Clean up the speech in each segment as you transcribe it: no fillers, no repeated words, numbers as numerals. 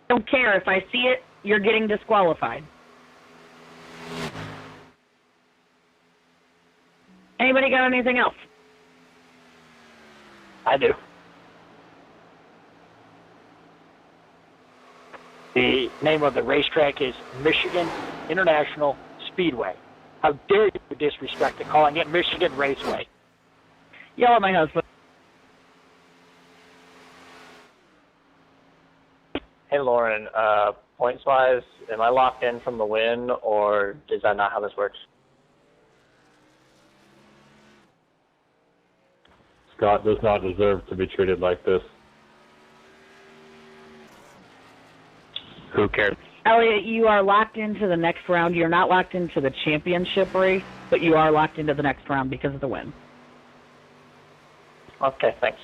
Don't care. If I see it, you're getting disqualified. Anybody got anything else? I do. The name of the racetrack is Michigan International Speedway. How dare you disrespect it, calling it Michigan Raceway? Yell at my husband. Hey, Lauren, points-wise, am I locked in from the win, or is that not how this works? Scott does not deserve to be treated like this. Who cares? Elliot, you are locked into the next round. You're not locked into the championship race, but you are locked into the next round because of the win. Okay, thanks.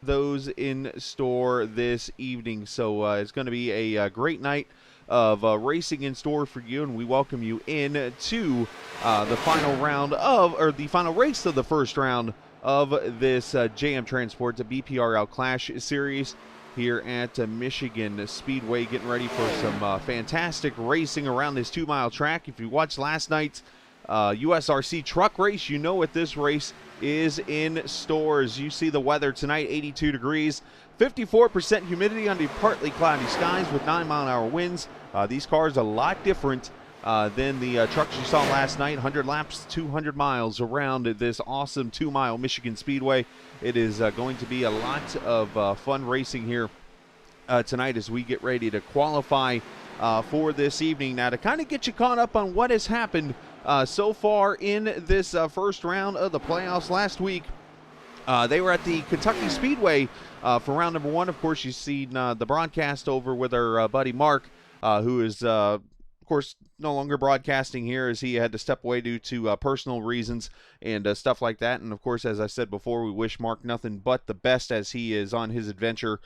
Those in store this evening. So it's going to be a great night of racing in store for you, and we welcome you in to the final round of, or the final race of the first round of this JM Transport's BPRL Clash Series here at Michigan Speedway, getting ready for some fantastic racing around this 2-mile track. If you watched last night's USRC truck race, you know what this race is in stores. You see the weather tonight, 82 degrees, 54% humidity under partly cloudy skies with 9-mile-an-hour winds. These cars are a lot different than the trucks you saw last night. 100 laps, 200 miles around this awesome 2-mile Michigan Speedway. It is going to be a lot of fun racing here tonight as we get ready to qualify for this evening. Now, to kind of get you caught up on what has happened so far in this first round of the playoffs last week, they were at the Kentucky Speedway for round number 1. Of course, you've seen the broadcast over with our buddy Mark, who is, of course, no longer broadcasting here as he had to step away due to personal reasons and stuff like that. And, of course, as I said before, we wish Mark nothing but the best as he is on his adventure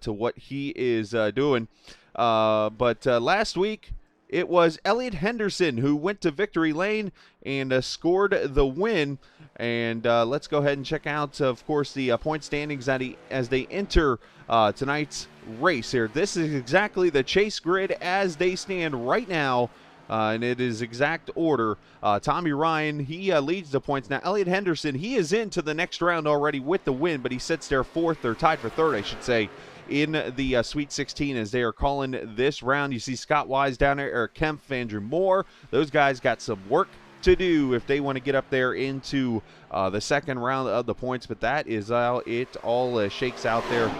to what he is doing. But last week, it was Elliot Henderson who went to victory lane and scored the win. And let's go ahead and check out, of course, the point standings as they enter tonight's race here. This is exactly the chase grid as they stand right now And it is exact order. Tommy Ryan, he leads the points. Now, Elliot Henderson, he is into the next round already with the win, but he sits there fourth, or tied for third, I should say, in the Sweet 16 as they are calling this round. You see Scott Wise down there, Eric Kempf, Andrew Moore. Those guys got some work to do if they want to get up there into the second round of the points, but that is how it all shakes out there.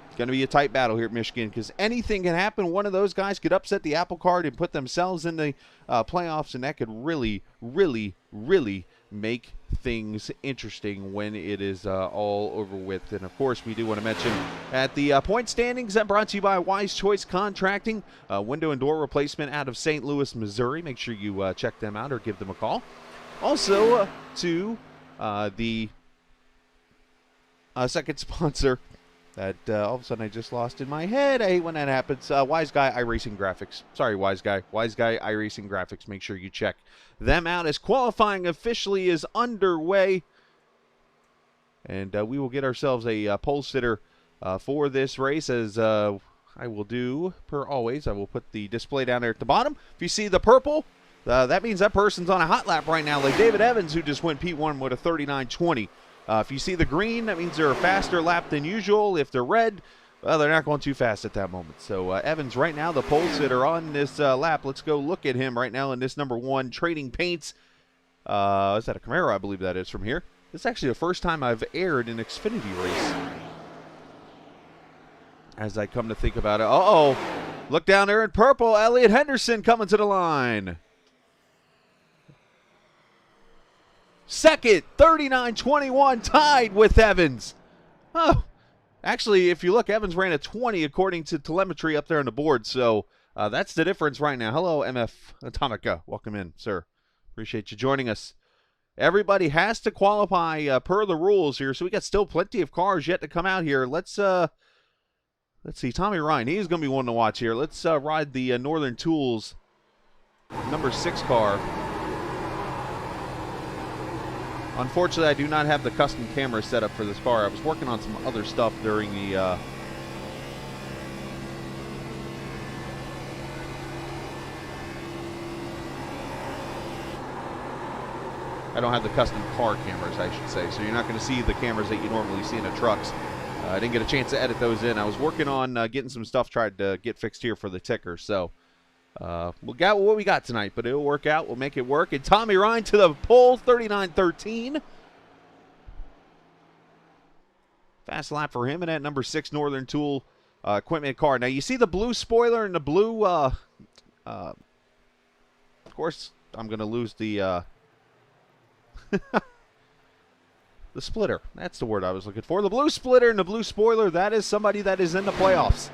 It's going to be a tight battle here at Michigan because anything can happen. One of those guys could upset the apple cart and put themselves in the playoffs, and that could really, really, really make things interesting when it is all over with. And, of course, we do want to mention at the point standings, that brought to you by Wise Choice Contracting, window and door replacement out of St. Louis, Missouri. Make sure you check them out or give them a call. Also, to the second sponsor that all of a sudden I just lost in my head. I hate when that happens. Wise Guy iRacing Graphics. Sorry, Wise Guy. Wise Guy iRacing Graphics. Make sure you check them out as qualifying officially is underway. And we will get ourselves a pole sitter for this race, as I will do, per always. I will put the display down there at the bottom. If you see the purple, that means that person's on a hot lap right now, like David Evans, who just went P1 with a 39.20. If you see the green, that means they're a faster lap than usual. If they're red, well, they're not going too fast at that moment. So Evans right now, the pole sitter on this lap. Let's go look at him right now in this number 1 Trading Paints. Is that a Camaro? I believe that is from here. This is actually the first time I've aired an Xfinity race, as I come to think about it. Uh-oh. Look down there in purple. Elliot Henderson coming to the line. Second, 39.21, tied with Evans. Oh, actually, if you look, Evans ran a 20 according to telemetry up there on the board. So that's the difference right now. Hello, MF Atomica. Welcome in, sir. Appreciate you joining us. Everybody has to qualify per the rules here, so we got still plenty of cars yet to come out here. Let's see, Tommy Ryan. He's going to be one to watch here. Let's ride the Northern Tools number 6 car. Unfortunately, I do not have the custom camera set up for this car. I was working on some other stuff during the I don't have the custom car cameras, I should say. So you're not going to see the cameras that you normally see in the trucks. I didn't get a chance to edit those in. I was working on getting some stuff tried to get fixed here for the ticker. So we got what we got tonight, but it'll work out. We'll make it work. And Tommy Ryan to the pole, 39.13. Fast lap for him in that number 6 Northern Tool equipment car. Now, you see the blue spoiler and the blue, of course, I'm going to lose the the splitter. That's the word I was looking for. The blue splitter and the blue spoiler, that is somebody that is in the playoffs.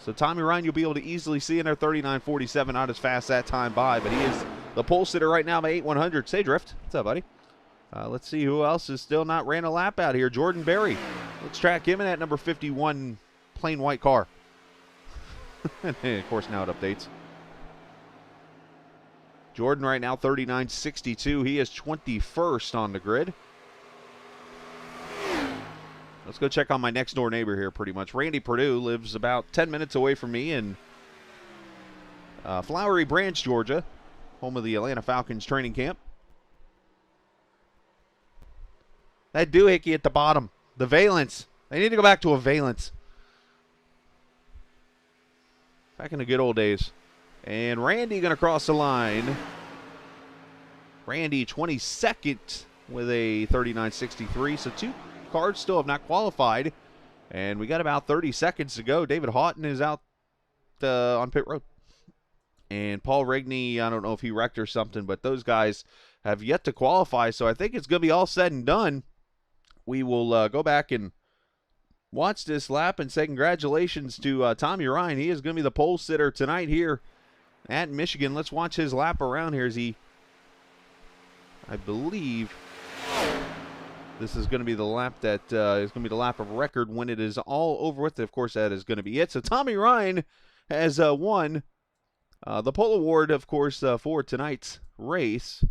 So Tommy Ryan, you'll be able to easily see in there 39.47, not as fast that time by, but he is the pole sitter right now by 8/100. Say Drift. What's up, buddy? Let's see who else is still not ran a lap out here. Jordan Berry. Let's track him in that number 51 plain white car. And of course, now it updates. Jordan right now 39.62. He is 21st on the grid. Let's go check on my next door neighbor here pretty much. Randy Perdue lives about 10 minutes away from me in Flowery Branch, Georgia, home of the Atlanta Falcons training camp. That doohickey at the bottom, the Valence. They need to go back to a Valence. Back in the good old days. And Randy going to cross the line. Randy 22nd with a 39.63. So 2 cars still have not qualified. And we got about 30 seconds to go. David Houghton is out on pit road. And Paul Rigney, I don't know if he wrecked or something, but those guys have yet to qualify. So I think it's going to be all said and done. We will go back and watch this lap and say congratulations to Tommy Ryan. He is going to be the pole sitter tonight here at Michigan. Let's watch his lap around here as he, I believe, this is going to be the lap that is going to be the lap of record when it is all over with. Of course, that is going to be it. So Tommy Ryan has won the pole award, of course, for tonight's race.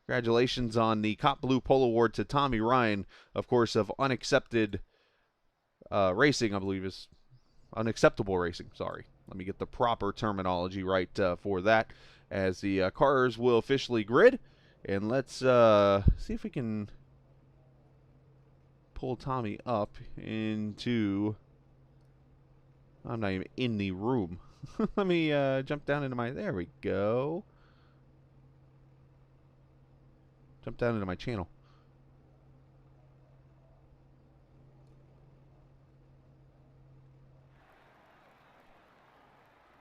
Congratulations on the Cop Blue Pole Award to Tommy Ryan, of course, of unaccepted racing, I believe is unacceptable racing, sorry. Let me get the proper terminology right for that, as the cars will officially grid. And let's see if we can pull Tommy up into... I'm not even in the room. Let me jump down into my... There we go. Jump down into my channel.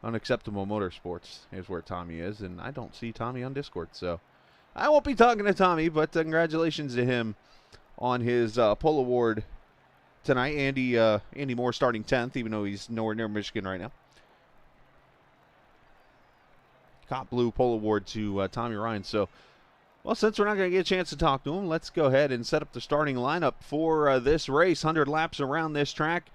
Unacceptable Motorsports is where Tommy is, and I don't see Tommy on Discord, so I won't be talking to Tommy, but congratulations to him on his pole award tonight. Andy Moore starting 10th, even though he's nowhere near Michigan right now. Cop Blue pole award to Tommy Ryan. So, well, since we're not going to get a chance to talk to him, let's go ahead and set up the starting lineup for this race. 100 laps around this track.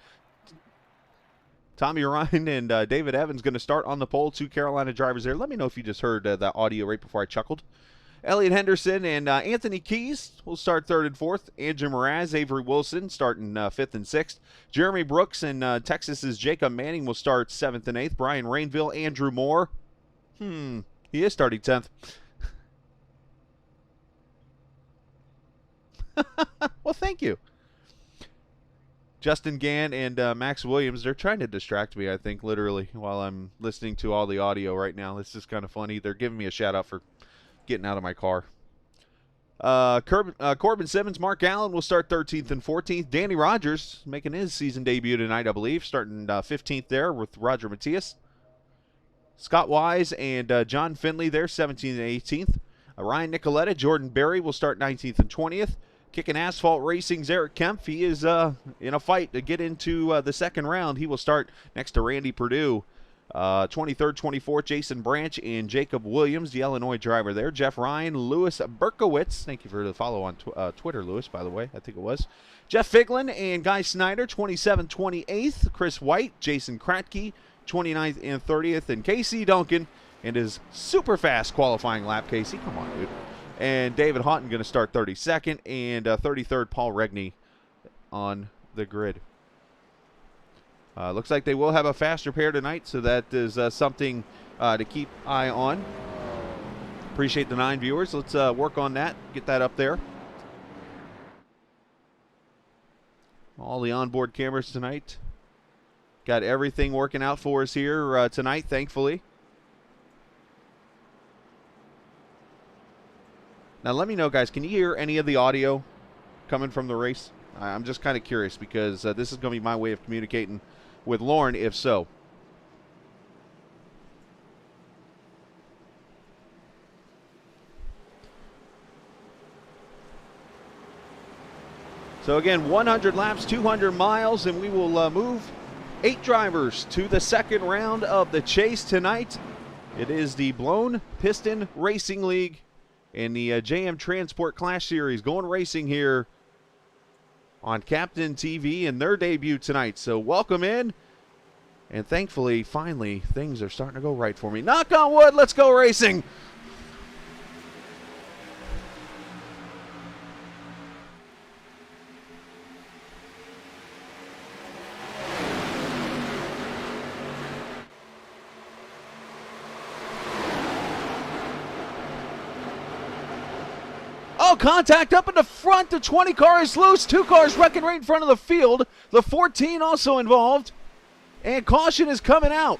Tommy Ryan and David Evans going to start on the pole. 2 Carolina drivers there. Let me know if you just heard that audio right before I chuckled. Elliott Henderson and Anthony Keys will start 3rd and 4th. Andrew Mraz, Avery Wilson starting 5th and 6th. Jeremy Brooks and Texas's Jacob Manning will start 7th and 8th. Brian Rainville, Andrew Moore. He is starting 10th. Well, thank you. Justin Gann and Max Williams, they're trying to distract me, I think, literally, while I'm listening to all the audio right now. This is kind of funny. They're giving me a shout-out for getting out of my car. Corbin Simmons, Mark Allen will start 13th and 14th. Danny Rogers making his season debut tonight, I believe, starting 15th there with Roger Matias. Scott Wise and John Finley there, 17th and 18th. Ryan Nicoletta, Jordan Berry will start 19th and 20th. Kicking Asphalt Racing's Eric Kemp. He is in a fight to get into the second round. He will start next to Randy Perdue. 23rd, 24th, Jason Branch and Jacob Williams, the Illinois driver there. Jeff Ryan, Lewis Berkowitz. Thank you for the follow on Twitter, Lewis, by the way. I think it was. Jeff Figlin and Guy Snyder, 27th, 28th. Chris White, Jason Kratke, 29th and 30th. And Casey Duncan and his super fast qualifying lap. Casey, come on, dude. And David Houghton going to start 32nd, and 33rd, Paul Regney on the grid. Looks like they will have a faster pair tonight, so that is something to keep eye on. Appreciate the 9 viewers. Let's work on that, get that up there. All the onboard cameras tonight. Got everything working out for us here tonight, thankfully. Now, let me know, guys, can you hear any of the audio coming from the race? I'm just kind of curious because this is going to be my way of communicating with Lauren, if so. So, again, 100 laps, 200 miles, and we will move 8 drivers to the second round of the chase tonight. It is the Blown Piston Racing League in the JM Transport Clash Series, going racing here on Captain TV in their debut tonight. So welcome in, and thankfully, finally, things are starting to go right for me. Knock on wood, let's go racing! Oh, contact up in the front. The 20 car is loose. 2 cars wrecking right in front of the field. The 14 also involved. And caution is coming out.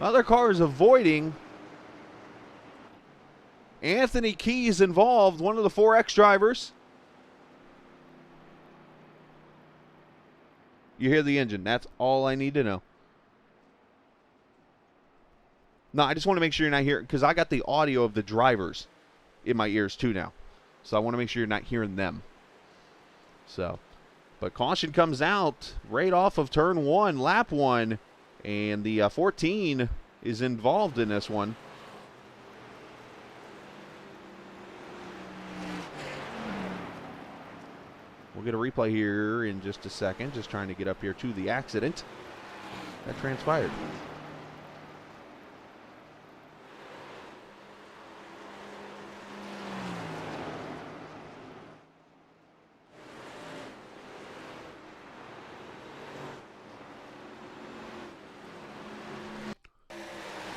Other car is avoiding. Anthony Keys involved, one of the 4X drivers. You hear the engine. That's all I need to know. No, I just want to make sure you're not hearing, because I got the audio of the drivers in my ears too now. So I want to make sure you're not hearing them. So, but caution comes out right off of turn 1, lap 1, and the 14 is involved in this one. We'll get a replay here in just a second, just trying to get up here to the accident that transpired.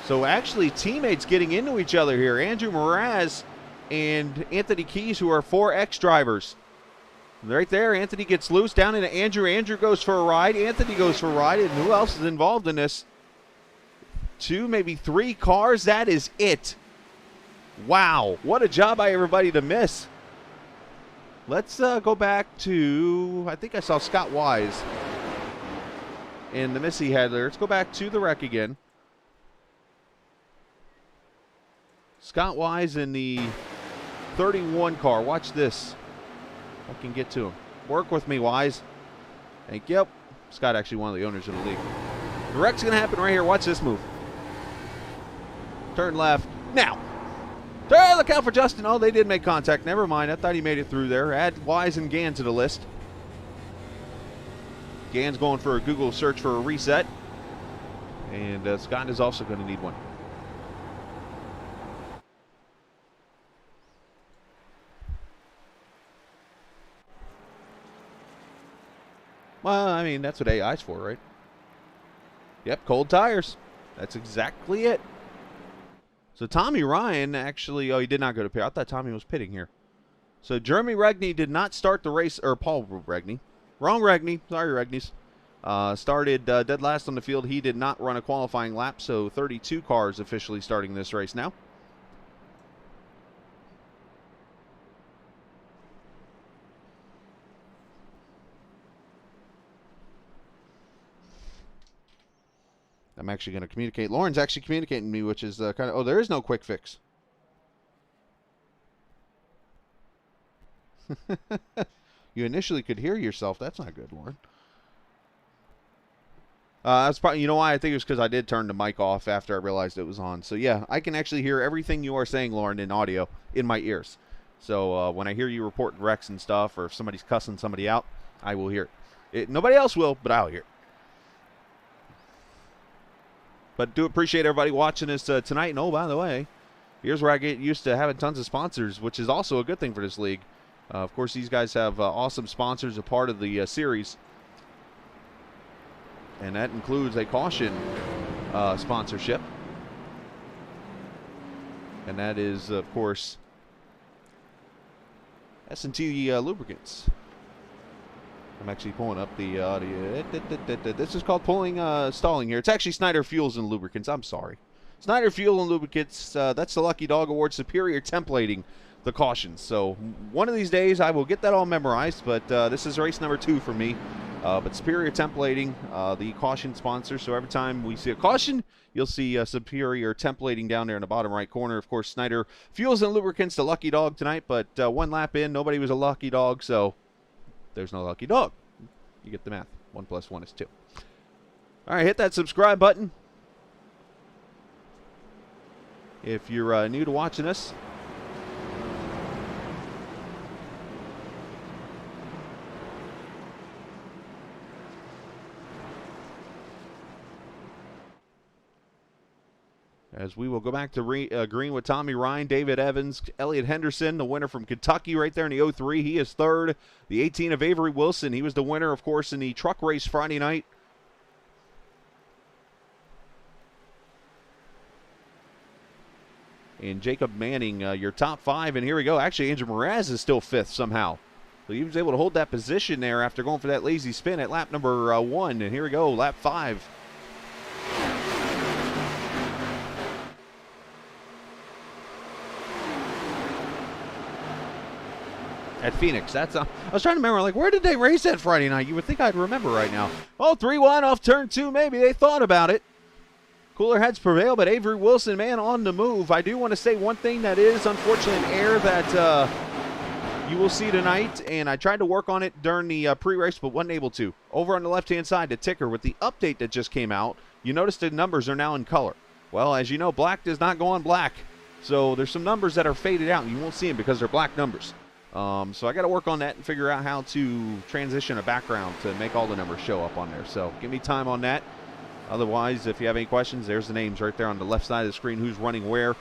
So actually teammates getting into each other here. Andrew Mraz and Anthony Keys, who are 4X drivers. Right there, Anthony gets loose down into Andrew. Andrew goes for a ride. Anthony goes for a ride. And who else is involved in this? 2, maybe 3 cars. That is it. Wow. What a job by everybody to miss. Let's go back to, I think I saw Scott Wise in the miss he had there. Let's go back to the wreck again. Scott Wise in the 31 car. Watch this. I can get to him. Work with me, Wise. Thank you. Scott actually one of the owners of the league. The wreck's going to happen right here. Watch this move. Turn left. Now. Look out for Justin. Oh, they did make contact. Never mind. I thought he made it through there. Add Wise and Gann to the list. Gann's going for a Google search for a reset. And Scott is also going to need one. Well, I mean, that's what AI's for, right? Yep, cold tires. That's exactly it. So Tommy Ryan actually, oh, he did not go to pit. I thought Tommy was pitting here. So Jeremy Regney did not start the race, or Paul Regney. Wrong Regney. Sorry, Regneys. Started dead last on the field. He did not run a qualifying lap, so 32 cars officially starting this race now. I'm actually going to communicate. Lauren's actually communicating me, which is kind of, oh, there is no quick fix. You initially could hear yourself. That's not good, Lauren. That's probably, you know why? I think it was because I did turn the mic off after I realized it was on. So, yeah, I can actually hear everything you are saying, Lauren, in audio in my ears. So, when I hear you report wrecks and stuff, or if somebody's cussing somebody out, I will hear it. Nobody else will, but I'll hear it. But do appreciate everybody watching us tonight. And, oh, by the way, here's where I get used to having tons of sponsors, which is also a good thing for this league. Of course, these guys have awesome sponsors, a part of the series. And that includes a caution sponsorship. And that is, of course, S&T Lubricants. I'm actually pulling up the audio. This is called stalling here. It's actually Snyder Fuels and Lubricants. I'm sorry. Snyder Fuel and Lubricants, that's the Lucky Dog Award, superior templating the cautions. So one of these days I will get that all memorized, but this is race number 2 for me. But superior templating, the caution sponsor. So every time we see a caution, you'll see superior templating down there in the bottom right corner. Of course, Snyder Fuels and Lubricants, the Lucky Dog tonight, but one lap in, nobody was a lucky dog, so there's no lucky dog. You get the math. 1 + 1 is 2. All right, hit that subscribe button if you're new to watching us. As we will go back to green with Tommy Ryan, David Evans, Elliott Henderson, the winner from Kentucky right there in the 03. He is third. The 18 of Avery Wilson. He was the winner, of course, in the truck race Friday night. And Jacob Manning, your top 5. And here we go. Actually, Andrew Mraz is still 5th somehow. So he was able to hold that position there after going for that lazy spin at lap number 1. And here we go, lap 5. At Phoenix. I was trying to remember, like, where did they race that Friday night? You would think I'd remember right now. Oh, 3-1 off turn 2. Maybe they thought about it. Cooler heads prevail, but Avery Wilson, man, on the move. I do want to say one thing that is unfortunately an error that you will see tonight, and I tried to work on it during the pre-race, but wasn't able to. Over on the left-hand side, the ticker with the update that just came out, you notice the numbers are now in color. Well, as you know, black does not go on black, so there's some numbers that are faded out, and you won't see them because they're black numbers. So I got to work on that and figure out how to transition a background to make all the numbers show up on there. So give me time on that. Otherwise, if you have any questions, there's the names right there on the left side of the screen, who's running where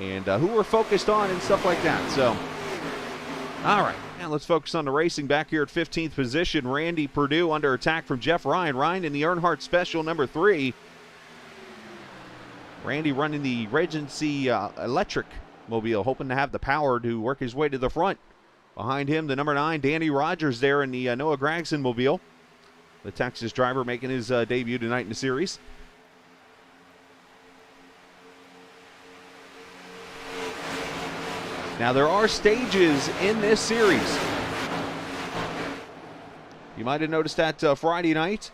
and who we're focused on and stuff like that. So, all right, now let's focus on the racing. Back here at 15th position, Randy Perdue under attack from Jeff Ryan. Ryan in the Earnhardt Special number 3. Randy running the Regency electric mobile, hoping to have the power to work his way to the front. Behind him, the number 9, Danny Rogers there in the Noah Gragson mobile. The Texas driver making his debut tonight in the series. Now, there are stages in this series. You might have noticed that Friday night.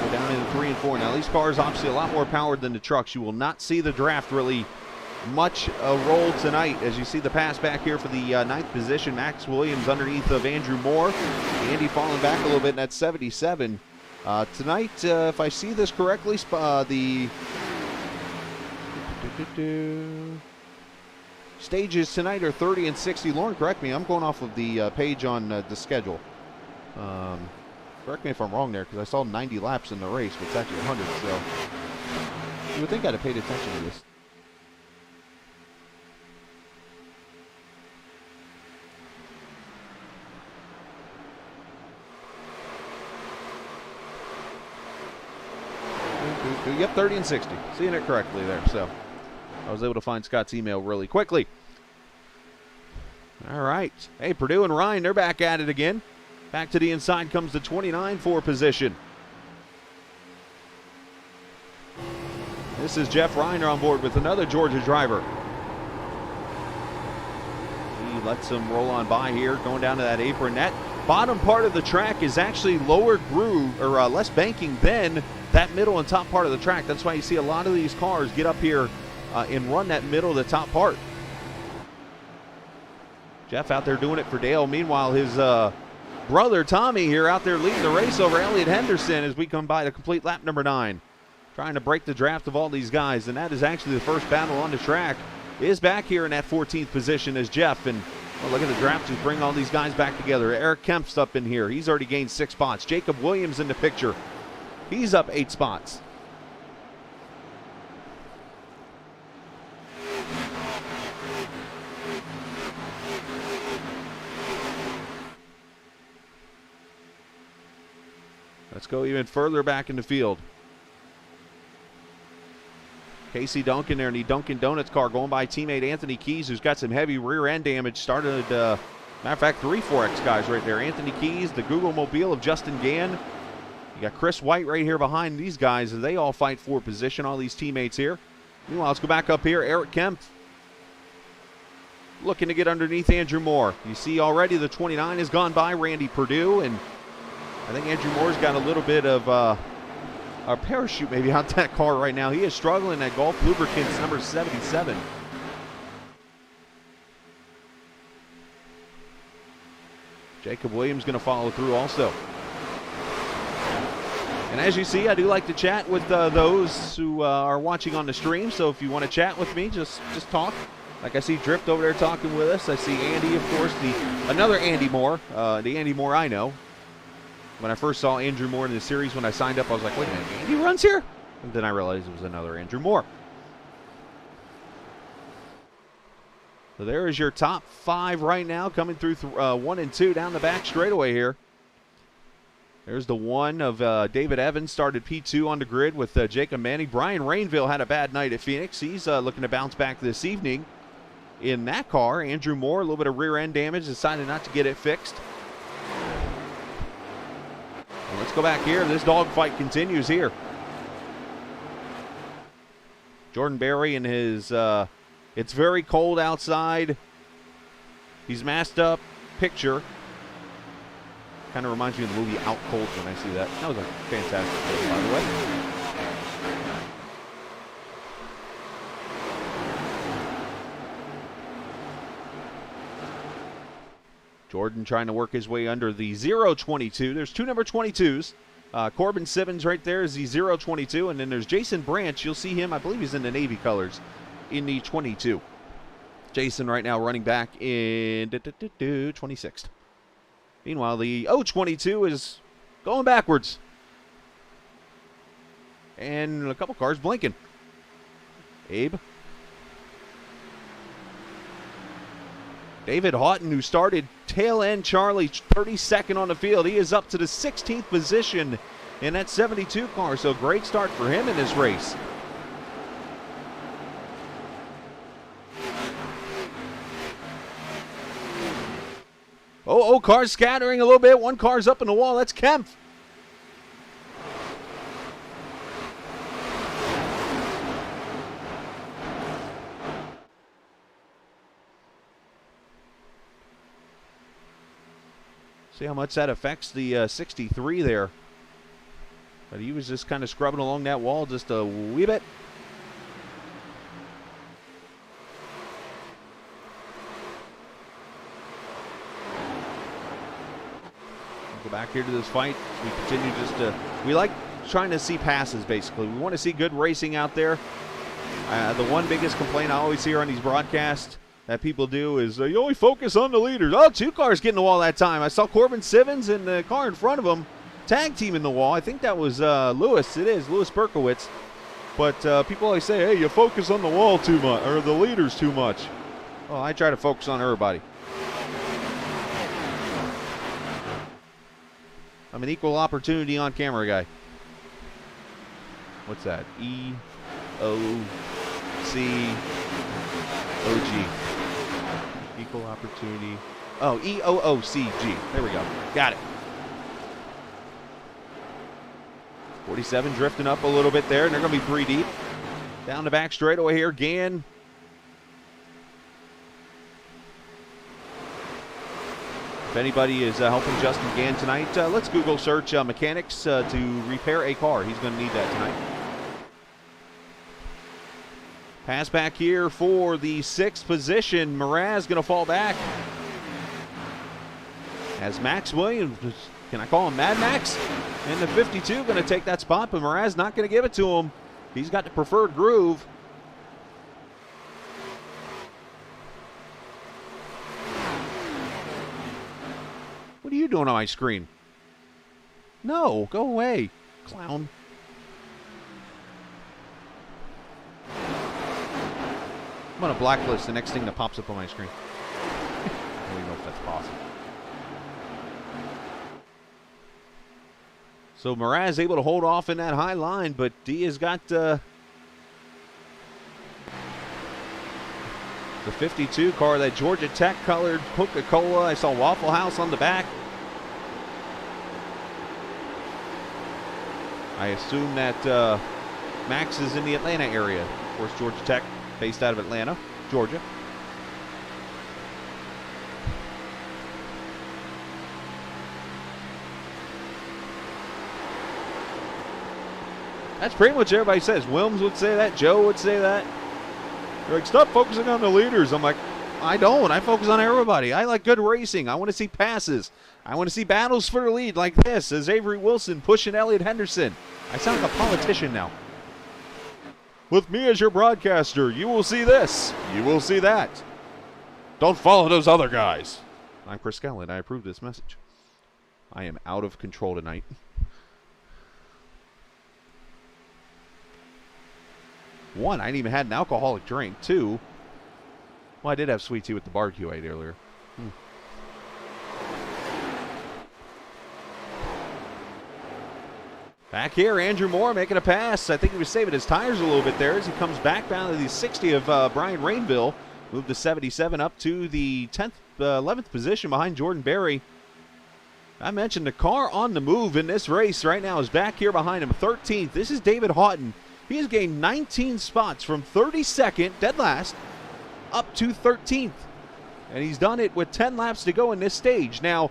Go down into 3 and 4. Now, these cars obviously a lot more powered than the trucks. You will not see the draft really much roll tonight as you see the pass back here for the 9th position. Max Williams underneath of Andrew Moore. Andy falling back a little bit in that 77. Tonight, if I see this correctly, the stages tonight are 30 and 60. Lauren, correct me. I'm going off of the page on the schedule. Correct me if I'm wrong there, because I saw 90 laps in the race, but it's actually 100. So you would think I'd have paid attention to this. Yep, 30 and 60. Seeing it correctly there. So I was able to find Scott's email really quickly. All right. Hey, Purdue and Ryan, they're back at it again. Back to the inside comes the 29-4 position. This is Jeff Reiner on board with another Georgia driver. He lets him roll on by here, going down to that apron. That bottom part of the track is actually lower groove or less banking than that middle and top part of the track. That's why you see a lot of these cars get up here and run that middle to the top part. Jeff out there doing it for Dale. Meanwhile, his brother Tommy here out there leading the race over Elliott Henderson as we come by to complete lap number 9. Trying to break the draft of all these guys, and that is actually the first battle on the track. Is back here in that 14th position as Jeff, and well, look at the draft just bring all these guys back together. Eric Kemp's up in here. He's already gained 6 spots. Jacob Williams in the picture. He's up 8 spots. Let's go even further back in the field. Casey Duncan there in the Dunkin' Donuts car going by teammate Anthony Keys, who's got some heavy rear end damage. Started, matter of fact, 3 4X guys right there. Anthony Keys, the Google Mobile of Justin Gann. You got Chris White right here behind these guys, and they all fight for position, all these teammates here. Meanwhile, let's go back up here. Eric Kemp looking to get underneath Andrew Moore. You see already the 29 has gone by Randy Purdue, and I think Andrew Moore's got a little bit of a parachute maybe out that car right now. He is struggling at Gulf Lubricants number 77. Jacob Williams going to follow through also. And as you see, I do like to chat with those who are watching on the stream. So if you want to chat with me, just talk. Like I see Drift over there talking with us. I see Andy, of course, another Andy Moore, the Andy Moore I know. When I first saw Andrew Moore in the series, when I signed up, I was like, wait a minute, Andy runs here? And then I realized it was another Andrew Moore. So there is your top 5 right now, coming through 1 and 2 down the back straightaway here. There's the 1 of David Evans, started P2 on the grid with Jacob Manning. Brian Rainville had a bad night at Phoenix. He's looking to bounce back this evening in that car. Andrew Moore, a little bit of rear end damage, decided not to get it fixed. Let's go back here. This dogfight continues here. Jordan Berry in his, it's very cold outside. He's masked up picture. Kind of reminds me of the movie Out Cold when I see that. That was a fantastic film, by the way. Jordan trying to work his way under the 022. There's 2 number 22s. Corbin Simmons right there is the 022. And then there's Jason Branch. You'll see him, I believe he's in the Navy colors, in the 22. Jason right now running back in 26th. Meanwhile, the 022 is going backwards. And a couple cars blinking. Abe. David Houghton, who started tail end Charlie 32nd on the field, he is up to the 16th position in that 72 car, so great start for him in this race. Oh, cars scattering a little bit. One car's up in the wall. That's Kempf. See how much that affects the 63 there. But he was just kind of scrubbing along that wall just a wee bit. Go back here to this fight. We continue we like trying to see passes, basically. We want to see good racing out there. The one biggest complaint I always hear on these broadcasts that people do is you only focus on the leaders. Oh, 2 cars getting the wall that time. I saw Corbin Sivens and the car in front of him tag team in the wall. I think that was Lewis. It is Lewis Berkowitz. But people always say, hey, you focus on the wall too much, or the leaders too much. Well, I try to focus on everybody. I'm an equal opportunity on camera guy. What's that? E-O-C-O-G. Equal opportunity. Oh, E-O-O-C-G. There we go. Got it. 47 drifting up a little bit there, and they're going to be 3 deep. Down the back straightaway here, Gann. If anybody is helping Justin Gann tonight, let's Google search mechanics to repair a car. He's going to need that tonight. Pass back here for the 6th position. Mraz going to fall back. As Max Williams, can I call him Mad Max? In the 52, going to take that spot, but Mraz not going to give it to him. He's got the preferred groove. What are you doing on my screen? No, go away, clown. I'm going to blacklist the next thing that pops up on my screen. I don't even know if that's possible. So Mraz able to hold off in that high line, but D has got the 52 car, that Georgia Tech colored Coca-Cola. I saw Waffle House on the back. I assume that Max is in the Atlanta area. Of course, Georgia Tech, based out of Atlanta, Georgia. That's pretty much everybody says. Wilms would say that. Joe would say that. They're like, stop focusing on the leaders. I'm like, I don't. I focus on everybody. I like good racing. I want to see passes. I want to see battles for the lead like this as Avery Wilson pushing Elliott Henderson. I sound like a politician now. With me as your broadcaster, you will see this. You will see that. Don't follow those other guys. I'm Chris Scanlon. I approve this message. I am out of control tonight. One, I didn't even had an alcoholic drink. Two, well, I did have sweet tea with the barbecue I ate earlier. Back here, Andrew Moore making a pass. I think he was saving his tires a little bit there as he comes back down to the 60 of Brian Rainville. Moved to 77 up to the 10th, 11th position behind Jordan Berry. I mentioned the car on the move in this race right now is back here behind him, 13th. This is David Houghton. He has gained 19 spots from 32nd, dead last, up to 13th. And he's done it with 10 laps to go in this stage. Now,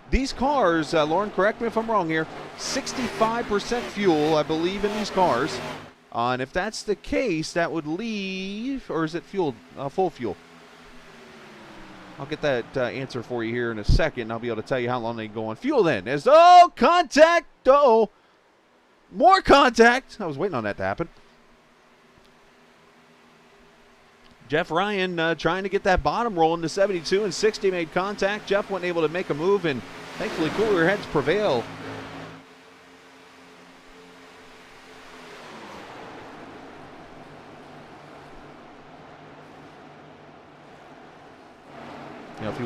these cars, Lauren, correct me if I'm wrong here, 65% fuel, I believe, in these cars. And if that's the case, that would leave, or is it fuel, full fuel? I'll get that answer for you here in a second. I'll be able to tell you how long they can go on fuel then. As, oh, contact, uh-oh. More contact. I was waiting on that to happen. Jeff Ryan trying to get that bottom roll in the 72 and 60 made contact. Jeff wasn't able to make a move, and thankfully cooler heads prevail.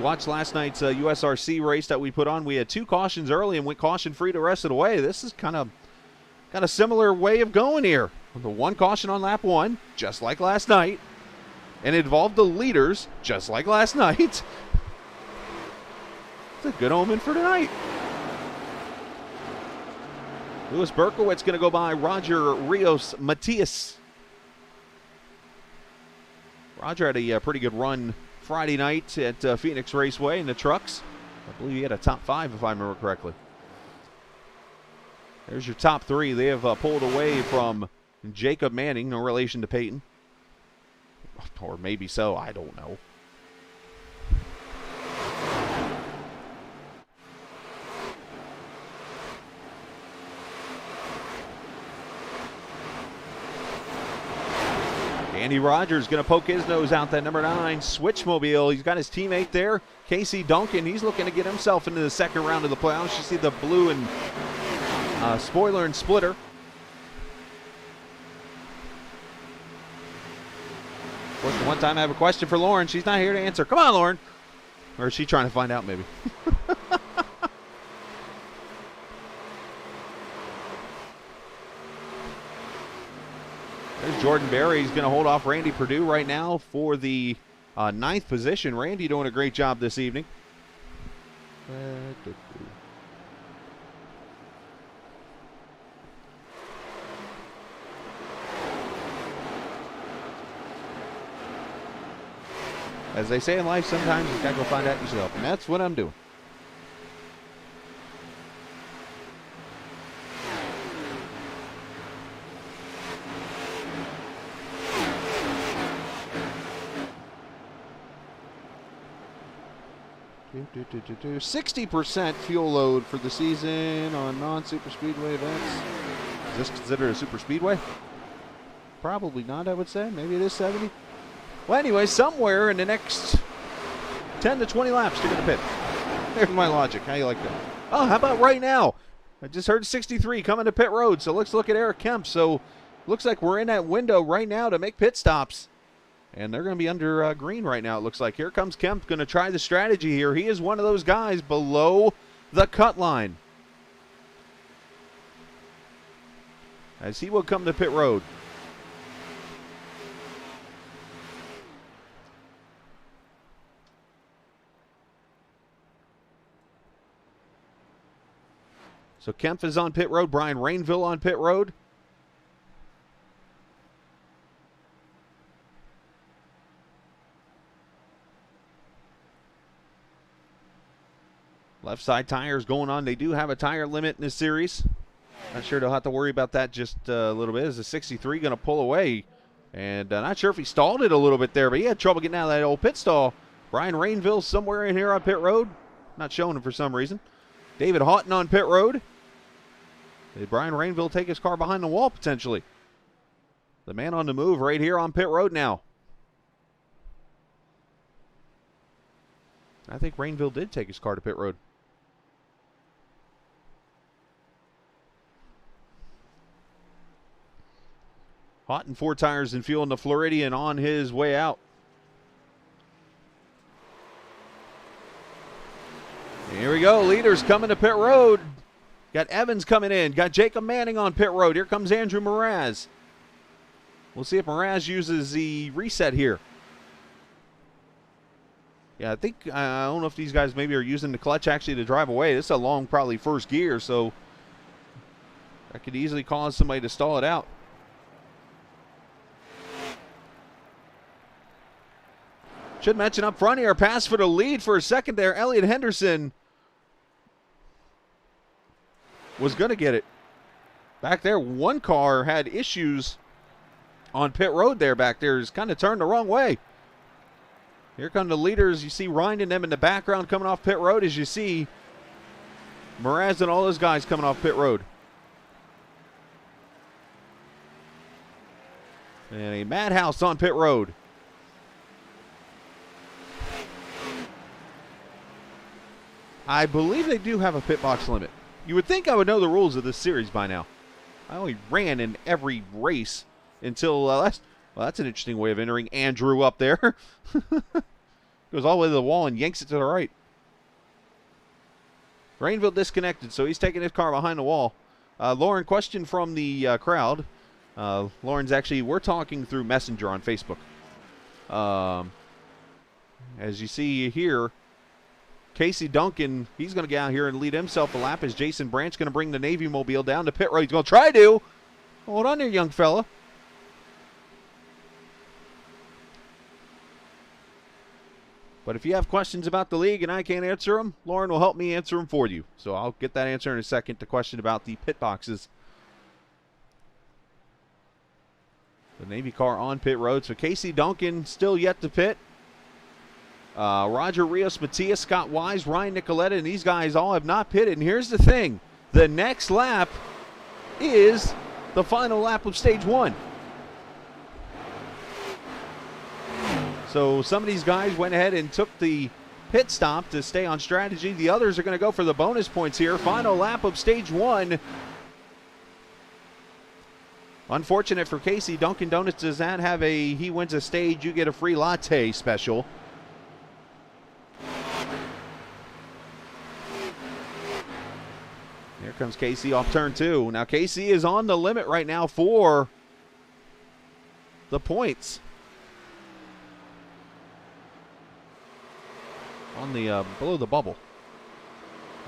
watched last night's USRC race that we put on, we had 2 cautions early and went caution-free the rest of the way. This is kind of got a similar way of going here. The 1 caution on lap 1, just like last night, and it involved the leaders, just like last night. It's a good omen for tonight. Louis Berkowitz going to go by Roger Rios Matias. Roger had a pretty good run Friday night at Phoenix Raceway in the trucks. I believe he had a top 5, if I remember correctly. There's your top 3. They have pulled away from Jacob Manning, no relation to Peyton. Or maybe so, I don't know. Andy Rogers going to poke his nose out that number 9 Switchmobile. He's got his teammate there, Casey Duncan. He's looking to get himself into the second round of the playoffs. You see the blue and spoiler and splitter. Of course, the one time I have a question for Lauren. She's not here to answer. Come on, Lauren. Or is she trying to find out, maybe? There's Jordan Berry. He's going to hold off Randy Perdue right now for the 9th position. Randy doing a great job this evening. As they say in life, sometimes you got to go find out yourself, and that's what I'm doing. Do 60% fuel load for the season on non-super speedway events. Is this considered a super speedway? Probably not, I would say. Maybe it is 70. Well, anyway, somewhere in the next 10 to 20 laps to get the pit. There's my logic. How you like that? Oh, how about right now? I just heard 63 coming to pit road, so let's look at Eric Kemp. So looks like we're in that window right now to make pit stops. And they're going to be under green right now, it looks like. Here comes Kemp, going to try the strategy here. He is one of those guys below the cut line, as he will come to pit road. So Kemp is on pit road. Brian Rainville on pit road. Left side tires going on. They do have a tire limit in this series. Not sure they'll have to worry about that just a little bit. Is the 63 going to pull away? And not sure if he stalled it a little bit there, but he had trouble getting out of that old pit stall. Brian Rainville somewhere in here on pit road. Not showing him for some reason. David Houghton on pit road. Did Brian Rainville take his car behind the wall potentially? The man on the move right here on pit road now. I think Rainville did take his car to pit road. Houghton 4 tires and fuel in the Floridian on his way out. Here we go. Leaders coming to pit road. Got Evans coming in. Got Jacob Manning on pit road. Here comes Andrew Mraz. We'll see if Mraz uses the reset here. Yeah, I think, I don't know if these guys maybe are using the clutch actually to drive away. This is a long, probably first gear, so that could easily cause somebody to stall it out. Should mention up front here, pass for the lead for a second there. Elliot Henderson was going to get it. Back there, one car had issues on pit road there back there. It's kind of turned the wrong way. Here come the leaders. You see Ryan and them in the background coming off pit road as you see Mraz and all those guys coming off pit road. And a madhouse on pit road. I believe they do have a pit box limit. You would think I would know the rules of this series by now. I only ran in every race until last. Well, that's an interesting way of entering Andrew up there. Goes all the way to the wall and yanks it to the right. Rainville disconnected, so he's taking his car behind the wall. Lauren, question from the crowd. Lauren's actually, we're talking through Messenger on Facebook. As you see here, Casey Duncan, he's going to get out here and lead himself a lap as Jason Branch going to bring the Navy Mobile down to pit road. He's going to try to. Hold on there, young fella. But if you have questions about the league and I can't answer them, Lauren will help me answer them for you. So I'll get that answer in a second. The question about the pit boxes. The Navy car on pit road. So Casey Duncan still yet to pit. Roger Rios, Matias, Scott Wise, Ryan Nicoletta, and these guys all have not pitted. And here's the thing. The next lap is the final lap of stage 1. So some of these guys went ahead and took the pit stop to stay on strategy. The others are going to go for the bonus points here. Final lap of stage 1. Unfortunate for Casey, Dunkin' Donuts does not have a he wins a stage, you get a free latte special. Here comes Casey off turn 2. Now Casey is on the limit right now for the points. On the below the bubble.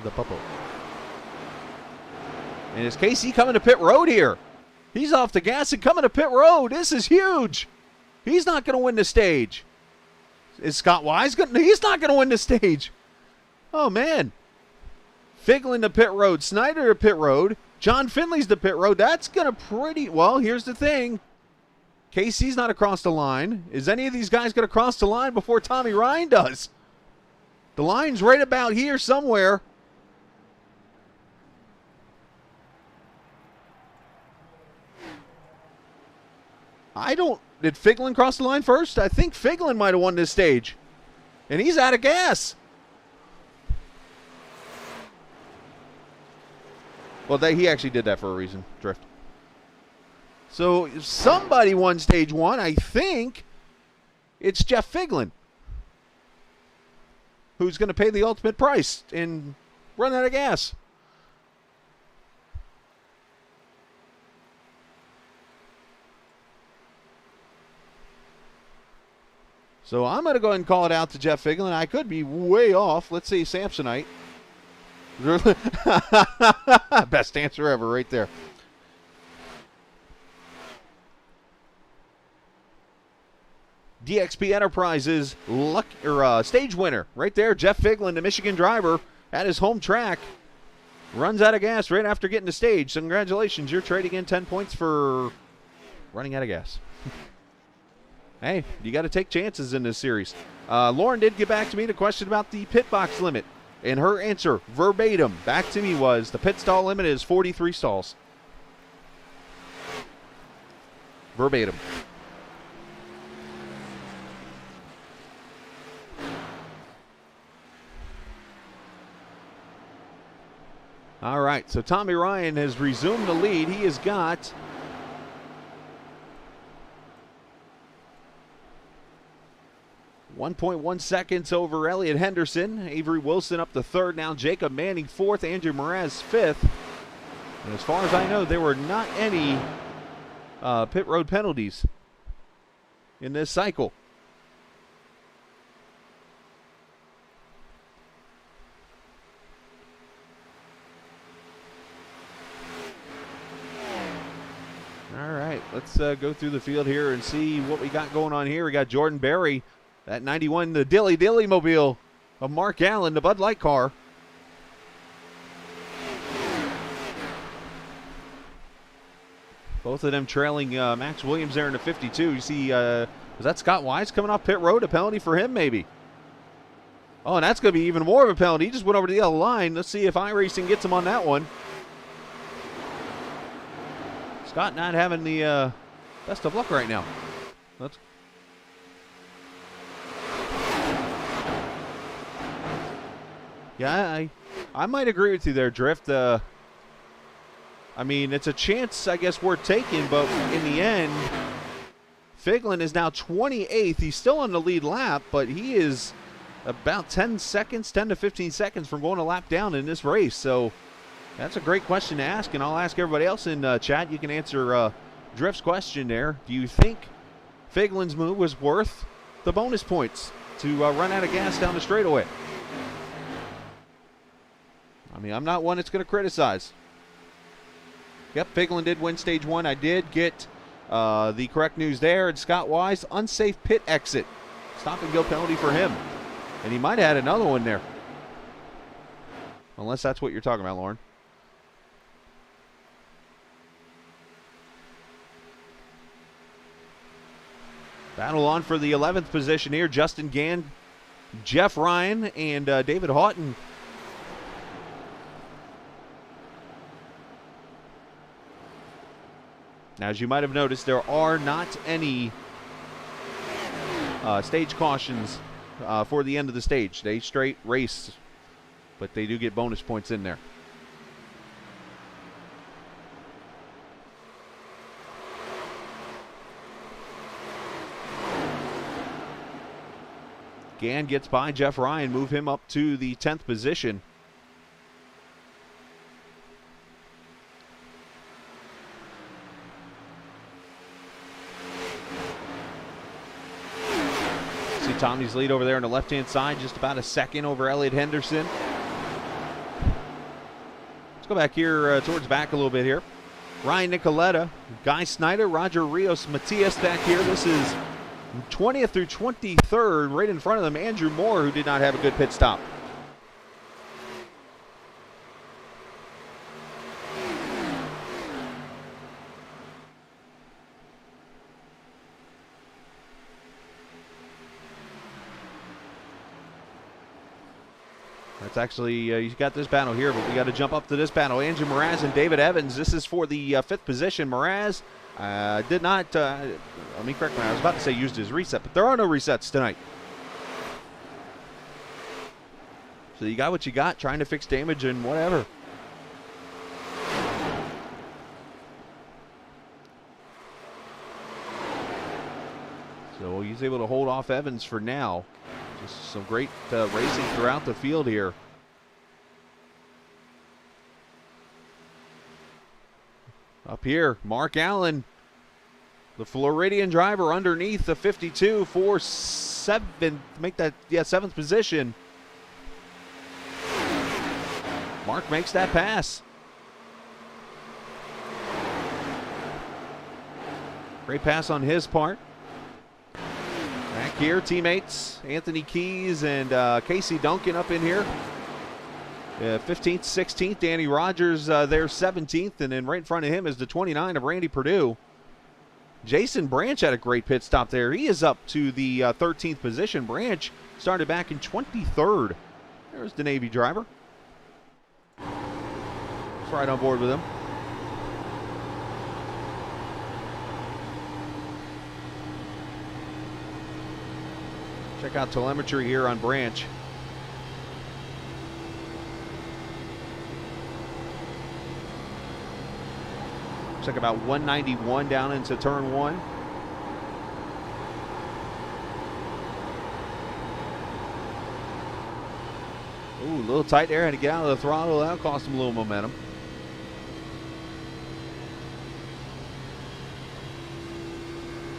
The bubble. And is Casey coming to pit road here? He's off the gas and coming to pit road. This is huge. He's not going to win the stage. Is Scott Wise going to? He's not going to win the stage. Oh, man. Figlin to pit road. Snyder to pit road. John Finley's to pit road. That's going to pretty... Well, here's the thing. Casey's not across the line. Is any of these guys going to cross the line before Tommy Ryan does? The line's right about here somewhere. Did Figlin cross the line first? I think Figlin might have won this stage. And he's out of gas. Well, he actually did that for a reason, Drift. So somebody won stage 1. I think it's Jeff Figlin, who's going to pay the ultimate price and run out of gas. So I'm going to go ahead and call it out to Jeff Figlin. I could be way off. Let's see, Samsonite. Best answer ever right there. DXP Enterprises stage winner right there. Jeff Figlin, the Michigan driver, at his home track, runs out of gas right after getting to stage. So congratulations, you're trading in 10 points for running out of gas. Hey, you got to take chances in this series. Lauren did get back to me to question about the pit box limit. And her answer, verbatim, back to me was the pit stall limit is 43 stalls. Verbatim. All right, so Tommy Ryan has resumed the lead. He has got 1.1 seconds over Elliott Henderson. Avery Wilson up to third now. Jacob Manning fourth. Andrew Mraz fifth. And as far as I know, there were not any pit road penalties in this cycle. All right, let's go through the field here and see what we got going on here. We got Jordan Berry. That 91, the Dilly Dilly Mobile of Mark Allen, the Bud Light car. Both of them trailing Max Williams there in the 52. You see, was that Scott Wise coming off pit road? A penalty for him, maybe. Oh, and that's going to be even more of a penalty. He just went over to the other line. Let's see if iRacing gets him on that one. Scott not having the best of luck right now. Let's. Yeah, I might agree with you there, Drift. I mean, it's a chance, I guess, worth taking, but in the end, Figlin is now 28th. He's still on the lead lap, but he is about 10 seconds, 10 to 15 seconds from going a lap down in this race. So that's a great question to ask, and I'll ask everybody else in chat. You can answer Drift's question there. Do you think Figlin's move was worth the bonus points to run out of gas down the straightaway? I mean, I'm not one that's going to criticize. Yep, Figlin did win stage 1. I did get the correct news there. And Scott Wise, unsafe pit exit. Stop and go penalty for him. And he might have had another one there. Unless that's what you're talking about, Lauren. Battle on for the 11th position here. Justin Gann, Jeff Ryan, and David Houghton. Now, as you might have noticed, there are not any stage cautions for the end of the stage. They straight race, but they do get bonus points in there. Gann gets by Jeff Ryan, move him up to the 10th position. See Tommy's lead over there on the left-hand side, just about a second over Elliott Henderson. Let's go back here towards back a little bit here. Ryan Nicoletta, Guy Snyder, Roger Rios, Matias back here. This is 20th through 23rd, right in front of them, Andrew Moore, who did not have a good pit stop. That's actually, you got this battle here, but we got to jump up to this battle. Andrew Mraz and David Evans. This is for the 5th position. Mraz did not, let me correct me, I was about to say used his reset, but there are no resets tonight. So you got what you got, trying to fix damage and whatever. So he's able to hold off Evans for now. Just some great racing throughout the field here. Up here, Mark Allen, the Floridian driver, underneath the 52 for 7th, make that, 7th position. Mark makes that pass. Great pass on his part. Back here, teammates Anthony Keys and Casey Duncan up in here. 15th, 16th, Danny Rogers there 17th, and then right in front of him is the 29 of Randy Perdue. Jason Branch had a great pit stop there. He is up to the 13th position. Branch started back in 23rd. There's the Navy driver. It's right on board with him. Check out telemetry here on Branch. Looks like about 191 down into turn 1. Ooh, a little tight there. Had to get out of the throttle. That cost him a little momentum.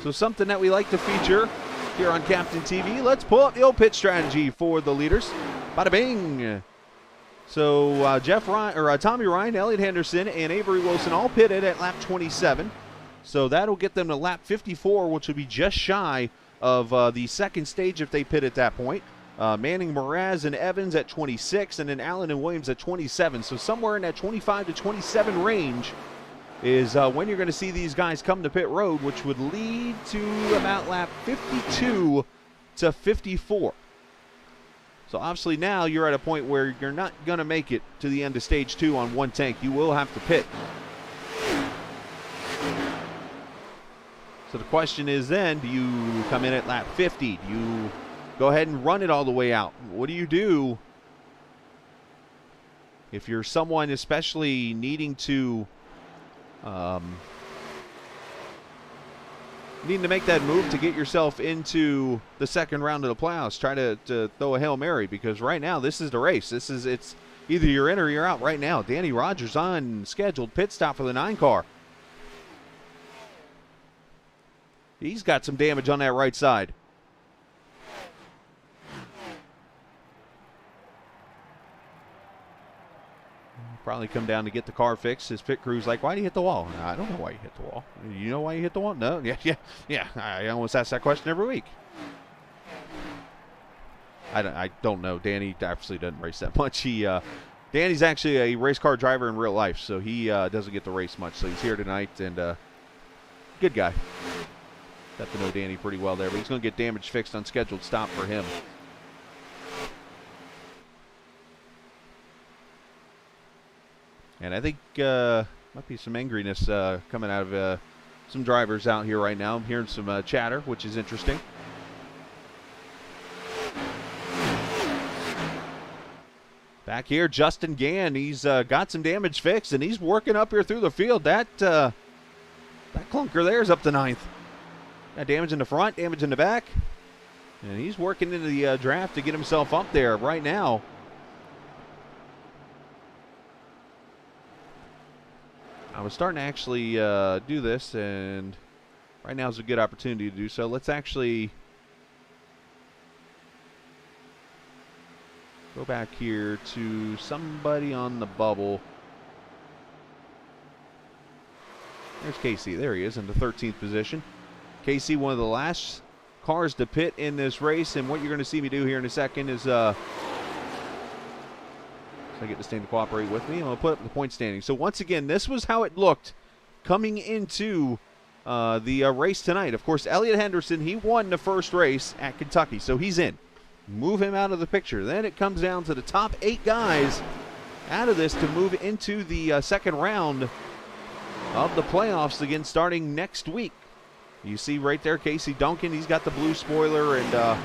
So something that we like to feature here on Captain TV. Let's pull up the old pit strategy for the leaders. Bada bing. So Jeff Ryan, or Tommy Ryan, Elliott Henderson, and Avery Wilson all pitted at lap 27. So that'll get them to lap 54, which will be just shy of the second stage if they pit at that point. Manning, Mraz, and Evans at 26, and then Allen and Williams at 27. So somewhere in that 25 to 27 range is when you're going to see these guys come to pit road, which would lead to about lap 52 to 54. So obviously now you're at a point where you're not going to make it to the end of stage 2 on one tank. You will have to pit. So the question is then, do you come in at lap 50? Do you go ahead and run it all the way out? What do you do if you're someone especially needing to needing to make that move to get yourself into the second round of the playoffs. Try to throw a Hail Mary, because right now this is the race. It's either you're in or you're out right now. Danny Rogers on scheduled pit stop for the 9 car. He's got some damage on that right side. Probably come down to get the car fixed. His pit crew's like, why did you hit the wall? I don't know why you hit the wall. You know why you hit the wall? No, yeah. I almost ask that question every week. I don't know. Danny obviously doesn't race that much. Danny's actually a race car driver in real life, so he doesn't get to race much. So he's here tonight, and good guy. Got to know Danny pretty well there, but he's going to get damage fixed on scheduled stop for him. And I think might be some angriness coming out of some drivers out here right now. I'm hearing some chatter, which is interesting. Back here, Justin Gann, he's got some damage fixed, and he's working up here through the field. That clunker there is up to 9th. Got damage in the front, damage in the back, and he's working into the draft to get himself up there right now. I was starting to actually do this, and right now is a good opportunity to do so. Let's actually go back here to somebody on the bubble. There's Casey. There he is in the 13th position. Casey, one of the last cars to pit in this race, and what you're going to see me do here in a second is so I get this thing to cooperate with me. I'm going to put up the point standing. So once again, this was how it looked coming into the race tonight. Of course, Elliott Henderson, he won the first race at Kentucky, so he's in. Move him out of the picture. Then it comes down to the top 8 guys out of this to move into the second round of the playoffs again starting next week. You see right there Casey Duncan, he's got the blue spoiler and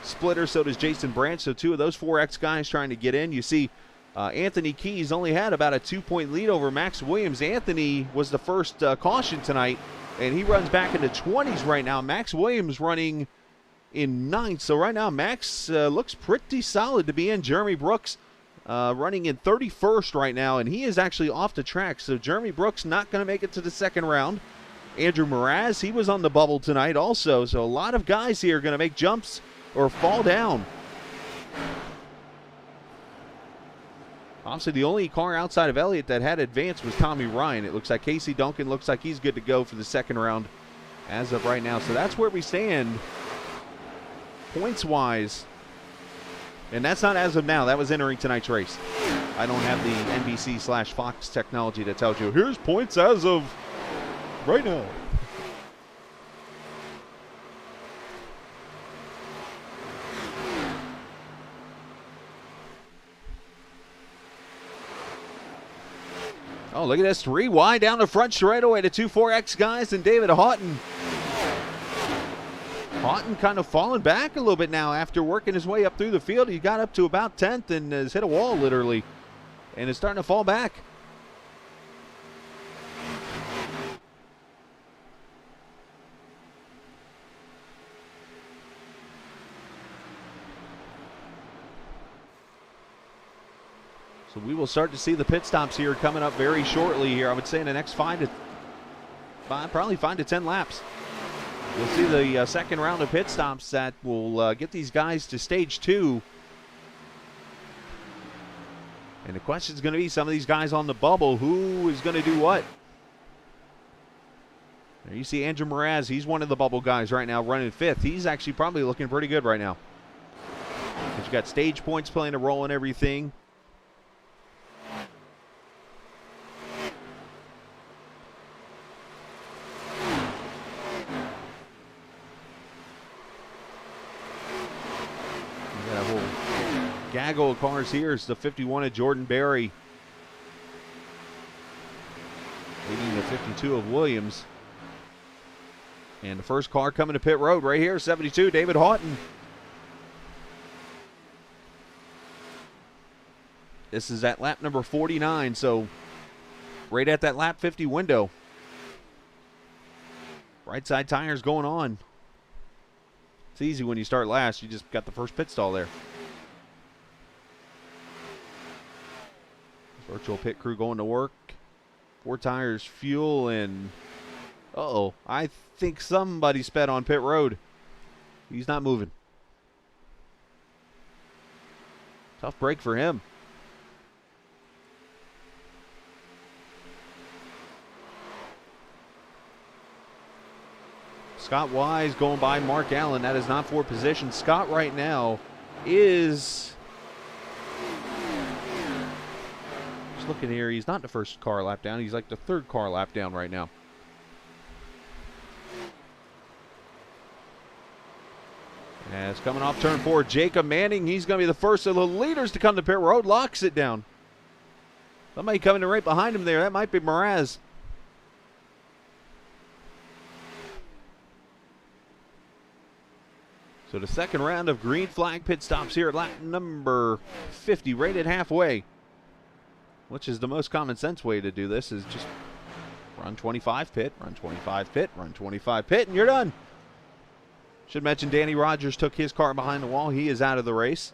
splitter, so does Jason Branch. So 2 of those 4X guys trying to get in. You see Anthony Keys only had about a 2-point lead over Max Williams. Anthony was the first caution tonight, and he runs back into 20s right now. Max Williams running in 9th. So right now Max looks pretty solid to be in. Jeremy Brooks running in 31st right now, and he is actually off the track. So Jeremy Brooks not going to make it to the second round. Andrew Mraz, he was on the bubble tonight also. So a lot of guys here are going to make jumps or fall down. Obviously, the only car outside of Elliott that had advanced was Tommy Ryan. It looks like Casey Duncan looks like he's good to go for the second round as of right now. So that's where we stand points-wise. And that's not as of now. That was entering tonight's race. I don't have the NBC/Fox technology that tells you, here's points as of right now. Oh, look at this. 3 wide down the front straightaway to 2 4X guys and David Houghton. Houghton kind of falling back a little bit now after working his way up through the field. He got up to about 10th and has hit a wall literally and is starting to fall back. So we will start to see the pit stops here coming up very shortly here. I would say in the next probably 5 to 10 laps. You'll see the second round of pit stops that will get these guys to stage 2. And the question is going to be some of these guys on the bubble, who is going to do what? There you see Andrew Mraz. He's one of the bubble guys right now running 5th. He's actually probably looking pretty good right now. But you got stage points playing a role in everything. Gaggle of cars here is the 51 of Jordan Berry, leading the 52 of Williams. And the first car coming to pit road right here, 72, David Houghton. This is at lap number 49, so right at that lap 50 window. Right side tires going on. It's easy when you start last. You just got the first pit stall there. Virtual pit crew going to work. 4 tires, fuel, and uh-oh. I think somebody sped on pit road. He's not moving. Tough break for him. Scott Wise going by Mark Allen. That is not for position. Scott right now is... Just looking here, he's not the first car lap down. He's like the 3rd car lap down right now. And it's coming off turn 4. Jacob Manning, he's going to be the first of the leaders to come to pit road. Locks it down. Somebody coming right behind him there. That might be Mraz. So the second round of green flag pit stops here at lap number 50, rated halfway. Which is the most common sense way to do this, is just run 25 pit, run 25 pit, run 25 pit, and you're done. Should mention Danny Rogers took his car behind the wall. He is out of the race.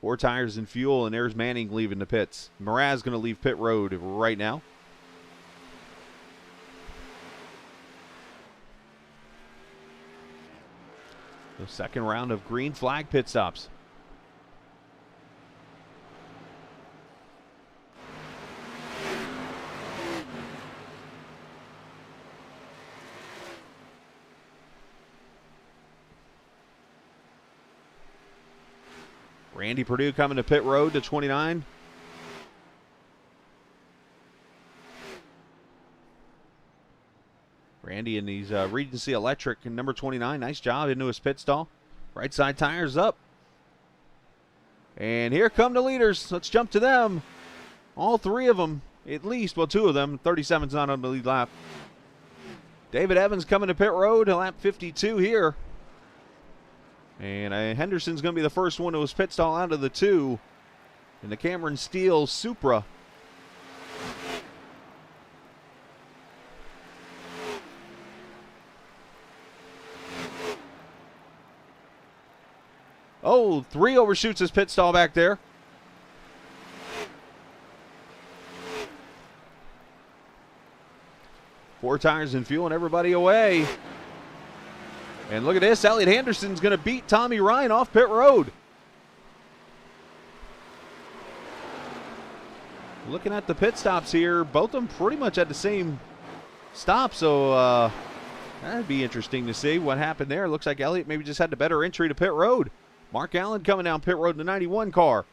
Four tires and fuel, and there's Manning leaving the pits. Mraz going to leave pit road right now. The second round of green flag pit stops. Randy Purdue coming to pit road to 29. Randy in these Regency Electric in number 29. Nice job into his pit stall. Right side tires up. And here come the leaders. Let's jump to them. All 3 of them, at least. Well, 2 of them. 37's not on the lead lap. David Evans coming to pit road to lap 52 here. And Henderson's going to be the first one to his pit stall out of the 2. In the Cameron Steele Supra. Oh, 3 overshoots his pit stall back there. Four tires and fuel and everybody away. And look at this. Elliot Henderson's going to beat Tommy Ryan off pit road. Looking at the pit stops here, both of them pretty much at the same stop. So that'd be interesting to see what happened there. Looks like Elliot maybe just had the better entry to pit road. Mark Allen coming down pit road in the 91 car.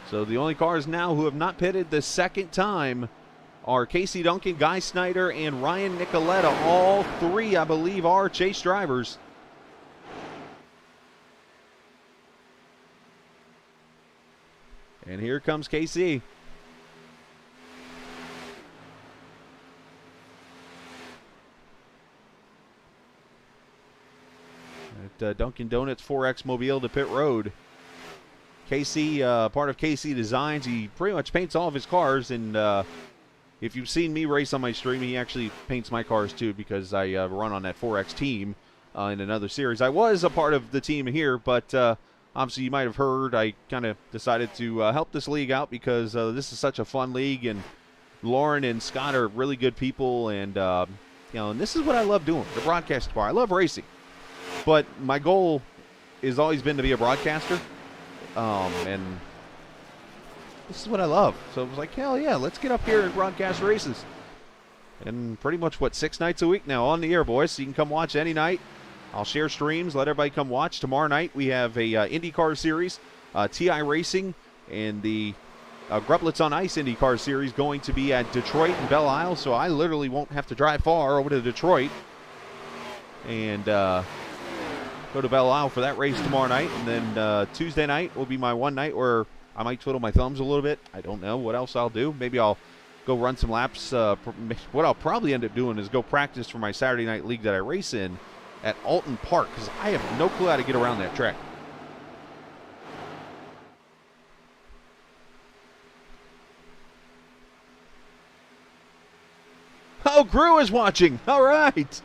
So the only cars now who have not pitted the second time are Casey Duncan, Guy Snyder, and Ryan Nicoletta. All 3, I believe, are Chase drivers. And here comes KC. At Dunkin' Donuts 4X Mobile to pit road. KC, part of KC Designs, he pretty much paints all of his cars, and if you've seen me race on my stream, he actually paints my cars too, because I run on that 4X team in another series. I was a part of the team here, but obviously you might have heard I kind of decided to help this league out, because this is such a fun league, and Lauren and Scott are really good people, and and this is what I love doing, the broadcast bar. I love racing, but my goal has always been to be a broadcaster. And this is what I love. So I was like, hell yeah, let's get up here and broadcast races. And pretty much, 6 nights a week now on the air, boys. So you can come watch any night. I'll share streams, let everybody come watch. Tomorrow night we have a IndyCar series, TI Racing, and the Grublets on Ice IndyCar Series going to be at Detroit and Belle Isle, so I literally won't have to drive far over to Detroit and go to Belle Isle for that race tomorrow night. And then Tuesday night will be my one night where I might twiddle my thumbs a little bit. I don't know what else I'll do. Maybe I'll go run some laps. What I'll probably end up doing is go practice for my Saturday night league that I race in at Alton Park, because I have no clue how to get around that track. Oh, Gru is watching. All right.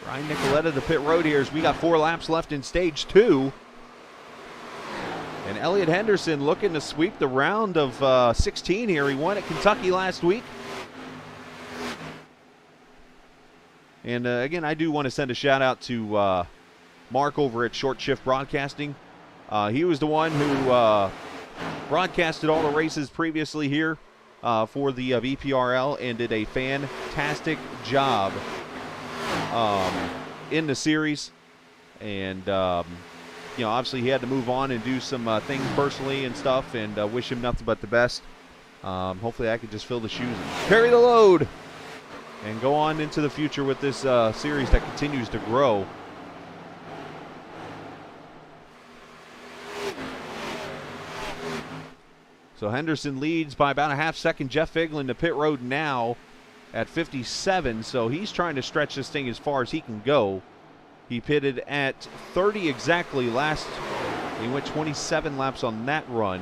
Ryan Nicoletta to pit road here as we got 4 laps left in stage 2. And Elliot Henderson looking to sweep the round of 16 here. He won at Kentucky last week. And again, I do want to send a shout out to Mark over at Short Shift Broadcasting. He was the one who broadcasted all the races previously here for the BPRL and did a fantastic job in the series. And obviously he had to move on and do some things personally and stuff, and wish him nothing but the best. Hopefully I could just fill the shoes and carry the load and go on into the future with this series that continues to grow. So Henderson leads by about a half second. Jeff Figlin to pit road now at 57, so he's trying to stretch this thing as far as he can go. He pitted at 30 exactly last. He went 27 laps on that run,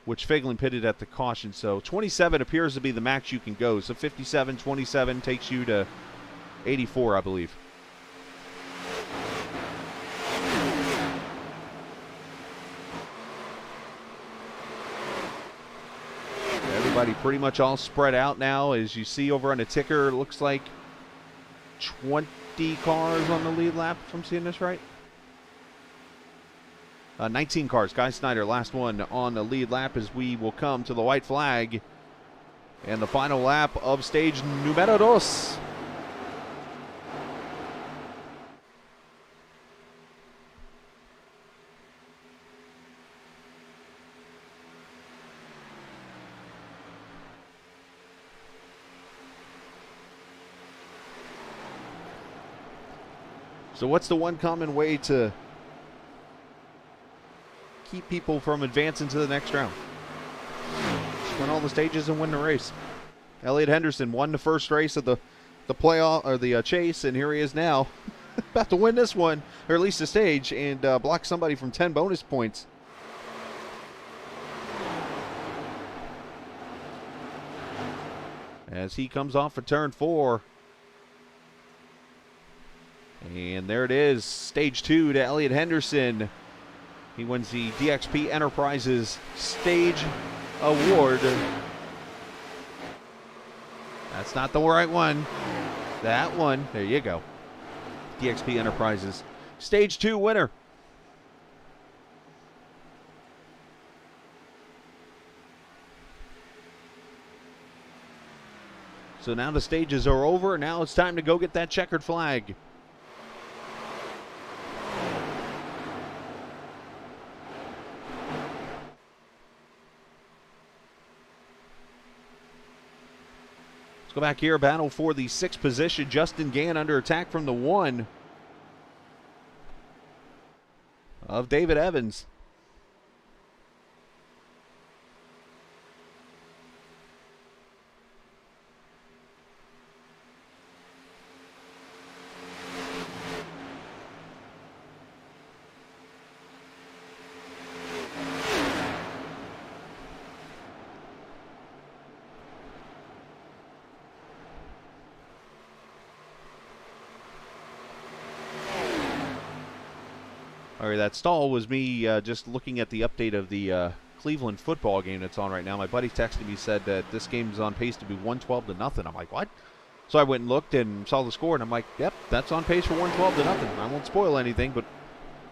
which Figlin pitted at the caution. So 27 appears to be the max you can go. So 57, 27 takes you to 84, I believe. Everybody pretty much all spread out now. As you see over on the ticker, it looks like 20 cars on the lead lap, if I'm seeing this right. 19 cars. Guy Snyder, last one on the lead lap, as we will come to the white flag and the final lap of stage numero dos. So what's the one common way to keep people from advancing to the next round? Just win all the stages and win the race. Elliot Henderson won the first race of the playoff, or the chase, and here he is now about to win this one, or at least the stage, and block somebody from 10 bonus points. As he comes off of turn 4. And there it is, stage 2 to Elliot Henderson. He wins the DXP Enterprises Stage Award. That's not the right one. That one, there you go. DXP Enterprises Stage 2 winner. So now the stages are over. Now it's time to go get that checkered flag. Let's go back here. Battle for the 6th position. Justin Gann under attack from the 1 of David Evans. All right, that stall was me just looking at the update of the Cleveland football game that's on right now. My buddy texted me, said that this game's on pace to be 112-0. I'm like, what? So I went and looked and saw the score, and I'm like, yep, that's on pace for 112-0. I won't spoil anything, but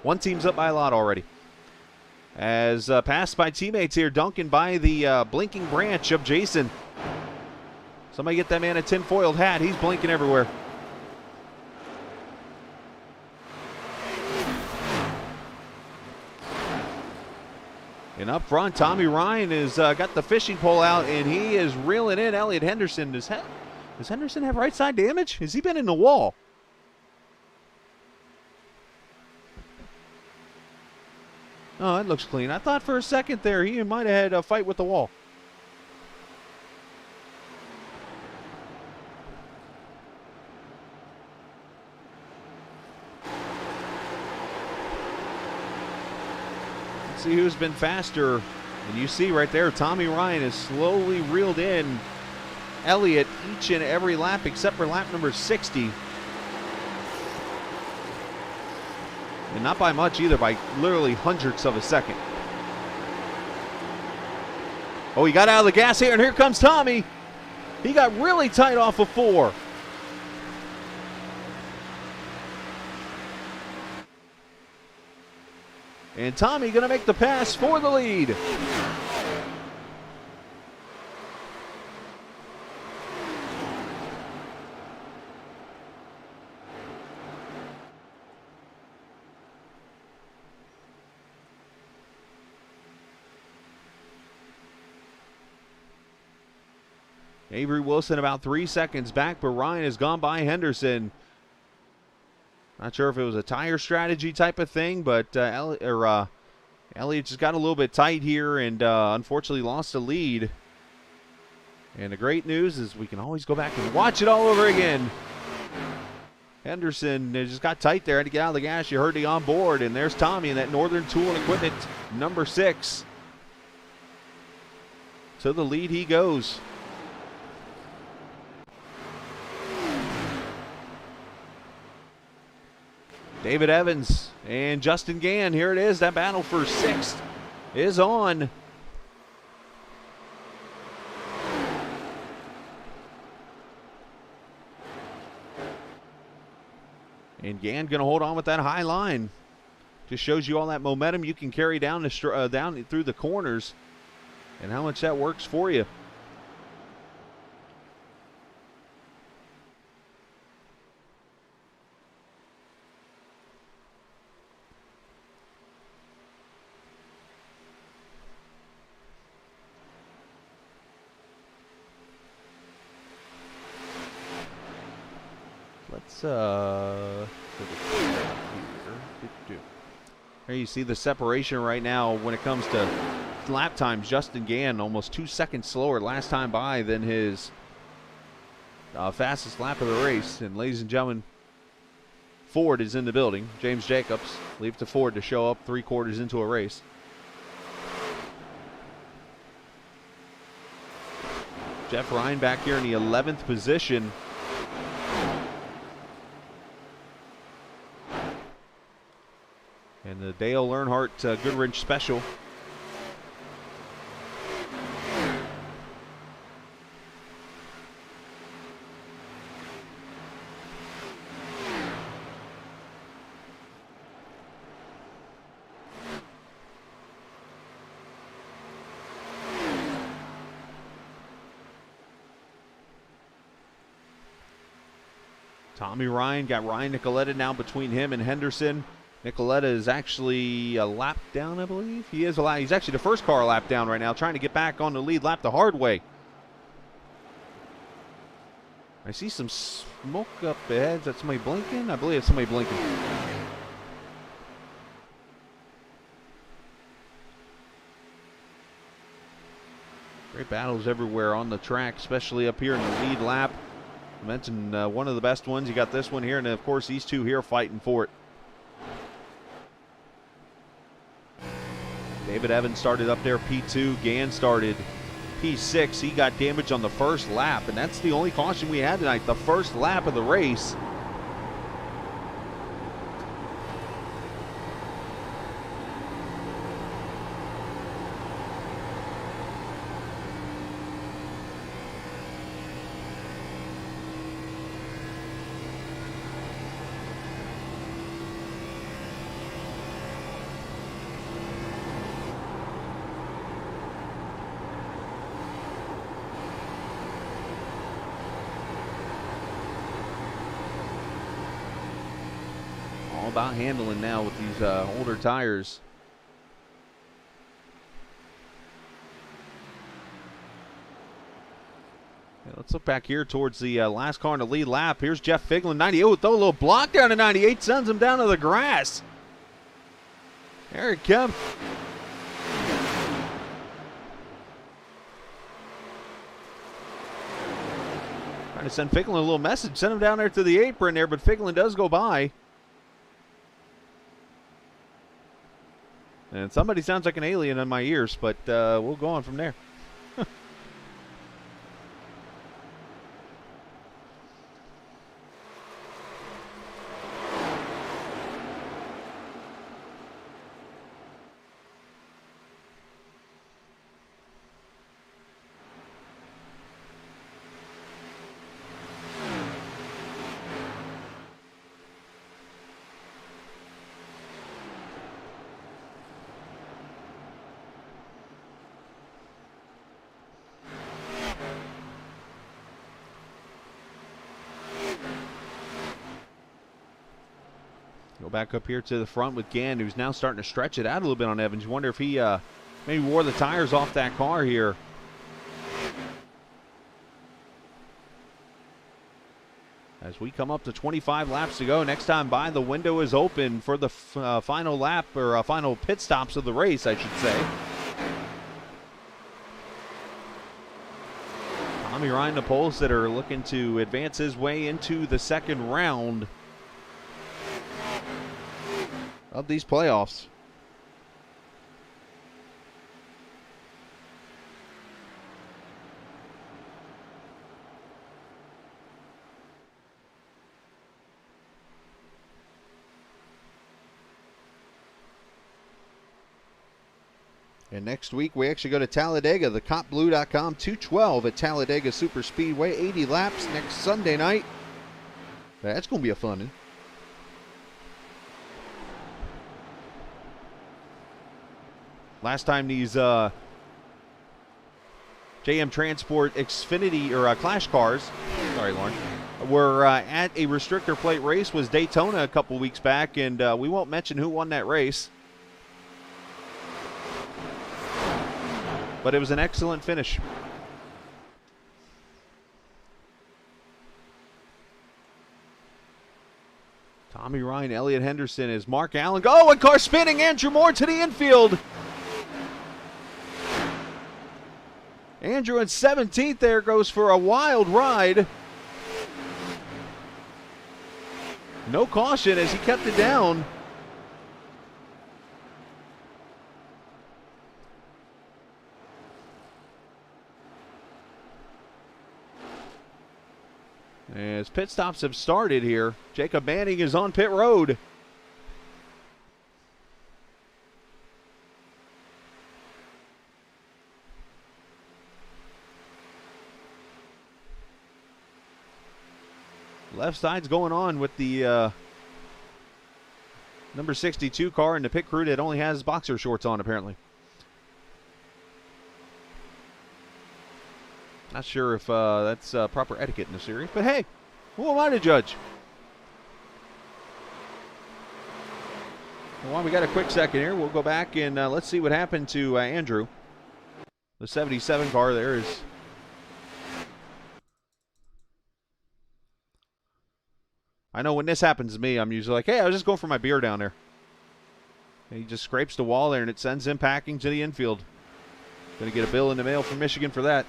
one team's up by a lot already. As passed by teammates here, Duncan by the blinking branch of Jason. Somebody get that man a tinfoiled hat. He's blinking everywhere. And up front, Tommy Ryan has got the fishing pole out, and he is reeling in Elliot Henderson. Does Henderson have right side damage? Has he been in the wall? Oh, it looks clean. I thought for a second there he might have had a fight with the wall. Let's see who's been faster. And you see right there, Tommy Ryan has slowly reeled in Elliott each and every lap except for lap number 60. And not by much either, by literally hundredths of a second. Oh, he got out of the gas here, and here comes Tommy. He got really tight off of 4. And Tommy going to make the pass for the lead. Avery Wilson about 3 seconds back, but Ryan has gone by Henderson. Not sure if it was a tire strategy type of thing, but Elliott just got a little bit tight here and unfortunately lost the lead. And the great news is we can always go back and watch it all over again. Henderson just got tight there, had to get out of the gas. You heard the onboard, and there's Tommy in that Northern Tool and Equipment number 6. To the lead he goes. David Evans and Justin Gann, here it is. That battle for 6th is on. And Gann going to hold on with that high line. Just shows you all that momentum you can carry down through the corners and how much that works for you. There you see the separation right now when it comes to lap times. Justin Gann almost 2 seconds slower last time by than his fastest lap of the race. And ladies and gentlemen, Ford is in the building. James Jacobs, leave to Ford to show up 3/4 into a race. Jeff Ryan back here in the 11th position. And the Dale Earnhardt Goodrich Special. Tommy Ryan got Ryan Nicoletta now between him and Henderson. Nicoletta is actually a lap down, I believe. He's actually the first car a lap down right now, trying to get back on the lead lap the hard way. I see some smoke up ahead. Is that somebody blinking? I believe it's somebody blinking. Great battles everywhere on the track, especially up here in the lead lap. I mentioned one of the best ones. You got this one here, and of course these two here fighting for it. David Evans started up there, P2. Gann started P6. He got damage on the first lap, and that's the only caution we had tonight, the first lap of the race. About handling now with these older tires. Let's look back here towards the last car in the lead lap. Here's Jeff Figlin, 98. Oh, throw a little block down to 98, sends him down to the grass. There it comes. Trying to send Figlin a little message. Send him down there to the apron there, but Figlin does go by. And somebody sounds like an alien in my ears, but we'll go on from there. Go back up here to the front with Gann, who's now starting to stretch it out a little bit on Evans. You wonder if he maybe wore the tires off that car here. As we come up to 25 laps to go, next time by, the window is open for the final lap, or final pit stops of the race, I should say. Tommy Ryan, the pole sitter, looking to advance his way into the second round of these playoffs. And next week we actually go to Talladega, the copblue.com, 212 at Talladega Super Speedway, 80 laps next Sunday night. That's going to be a fun one. Last time these JM Transport Xfinity or Clash cars, sorry Lauren, were at a restrictor plate race was Daytona a couple weeks back, and we won't mention who won that race. But it was an excellent finish. Tommy Ryan, Elliott Henderson as Mark Allen. Oh, and car spinning. Andrew Moore to the infield. Andrew in 17th there goes for a wild ride. No caution as he kept it down. As pit stops have started here, Jacob Manning is on pit road. Left side's going on with the number 62 car and the pit crew that only has boxer shorts on, apparently. Not sure if that's proper etiquette in the series, but hey, who am I to judge? Well, while we got a quick second here, we'll go back and let's see what happened to Andrew. The 77 car there is... I know when this happens to me, I'm usually like, hey, I was just going for my beer down there. And he just scrapes the wall there, and it sends him packing to the infield. Going to get a bill in the mail from Michigan for that.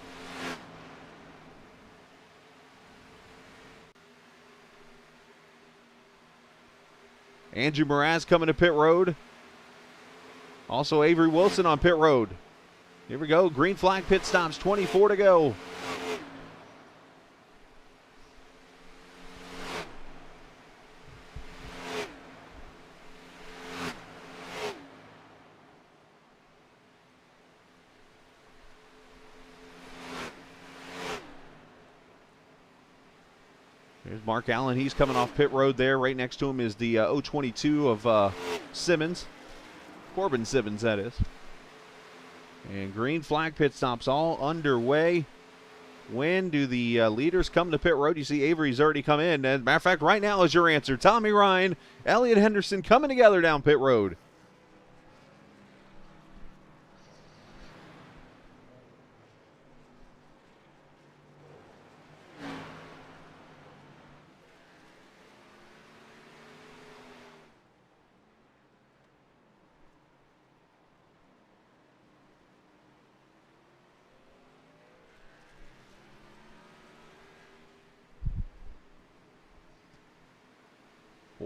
Andrew Mraz coming to pit road. Also Avery Wilson on pit road. Here we go. Green flag pit stops, 24 to go. There's Mark Allen. He's coming off pit road there. Right next to him is the 022 of Simmons. Corbin Simmons, that is. And green flag pit stops all underway. When do the leaders come to pit road? You see Avery's already come in. As a matter of fact, right now is your answer. Tommy Ryan, Elliott Henderson coming together down pit road.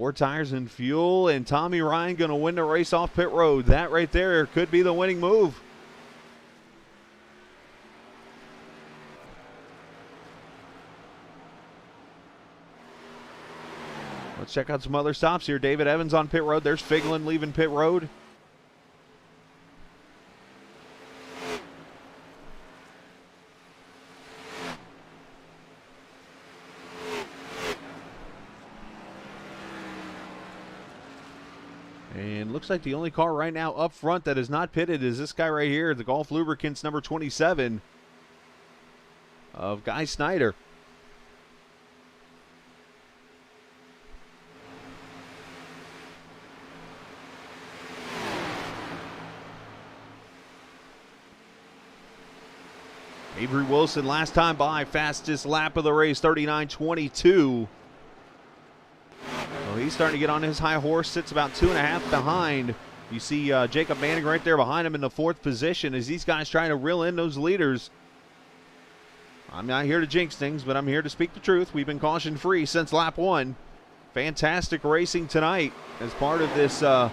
4 tires and fuel, and Tommy Ryan going to win the race off pit road. That right there could be the winning move. Let's check out some other stops here. David Evans on pit road. There's Figlin leaving pit road. And looks like the only car right now up front that is not pitted is this guy right here, the Gulf Lubricants number 27 of Guy Snyder. Avery Wilson last time by, fastest lap of the race, 39.22. So he's starting to get on his high horse, sits about 2.5 behind. You see Jacob Manning right there behind him in the 4th position as these guys trying to reel in those leaders. I'm not here to jinx things, but I'm here to speak the truth. We've been caution free since lap 1. Fantastic racing tonight as part of this Lone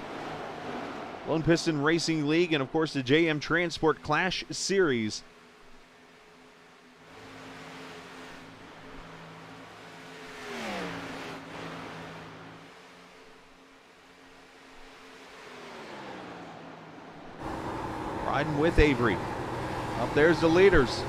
Piston Racing League and, of course, the JM Transport Clash Series. Riding with Avery. Up there's the leaders.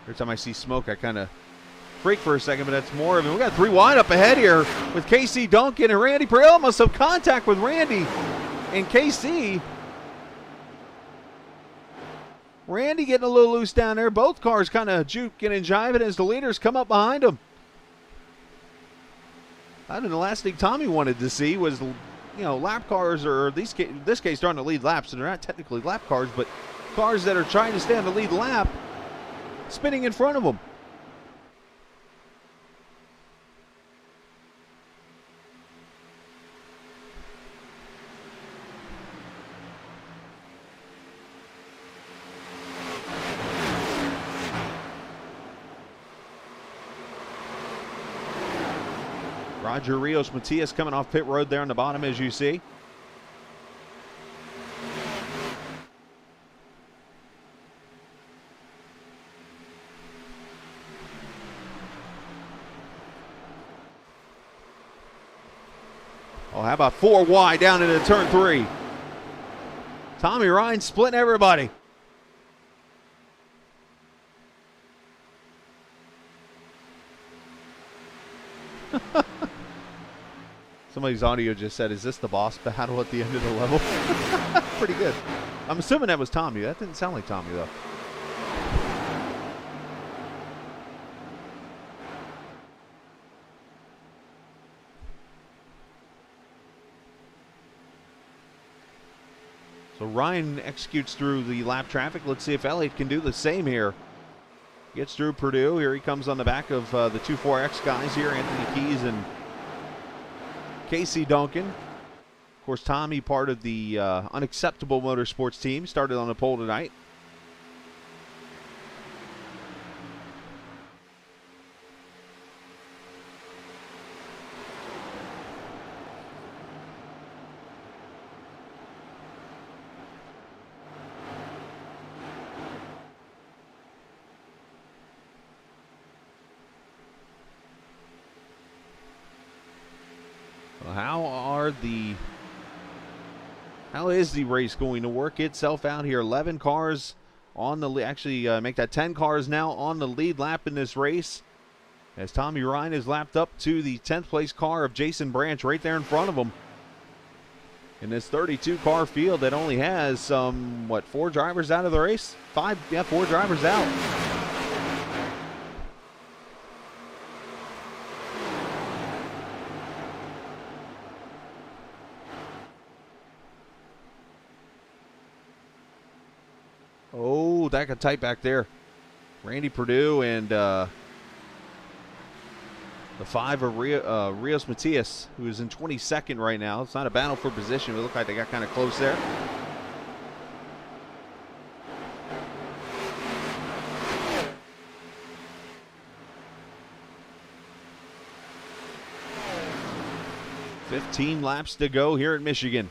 Every time I see smoke, I kind of freak for a second, but that's more of it. We got 3 wide up ahead here with KC Duncan and Randy BPRL. Must have contact with Randy and KC. Randy getting a little loose down there. Both cars kind of juking and jiving as the leaders come up behind them. I don't know, the last thing Tommy wanted to see was, lap cars, or this case, they're on the lead lap, so they're not technically lap cars, but cars that are trying to stay on the lead lap spinning in front of them. Roger Rios Matias coming off pit road there on the bottom, as you see. Oh, how about 4 wide down into turn 3? Tommy Ryan splitting everybody. Somebody's audio just said, is this the boss battle at the end of the level? Pretty good. I'm assuming that was Tommy. That didn't sound like Tommy, though. So Ryan executes through the lap traffic. Let's see if Elliott can do the same here. Gets through Purdue. Here he comes on the back of the 2-4X guys here, Anthony Keys and Casey Duncan. Of course, Tommy, part of the Unacceptable Motorsports team, started on the pole tonight. How is the race going to work itself out here? 11 cars on the make that 10 cars now on the lead lap in this race, as Tommy Ryan is lapped up to the 10th place car of Jason Branch right there in front of him. In this 32 car field that only has 4 drivers out of the race? 4 drivers out. Oh, that got tight back there. Randy Perdue and the 5 of Rios Matias, who is in 22nd right now. It's not a battle for position. It looked like they got kind of close there. "15 laps to go here at Michigan."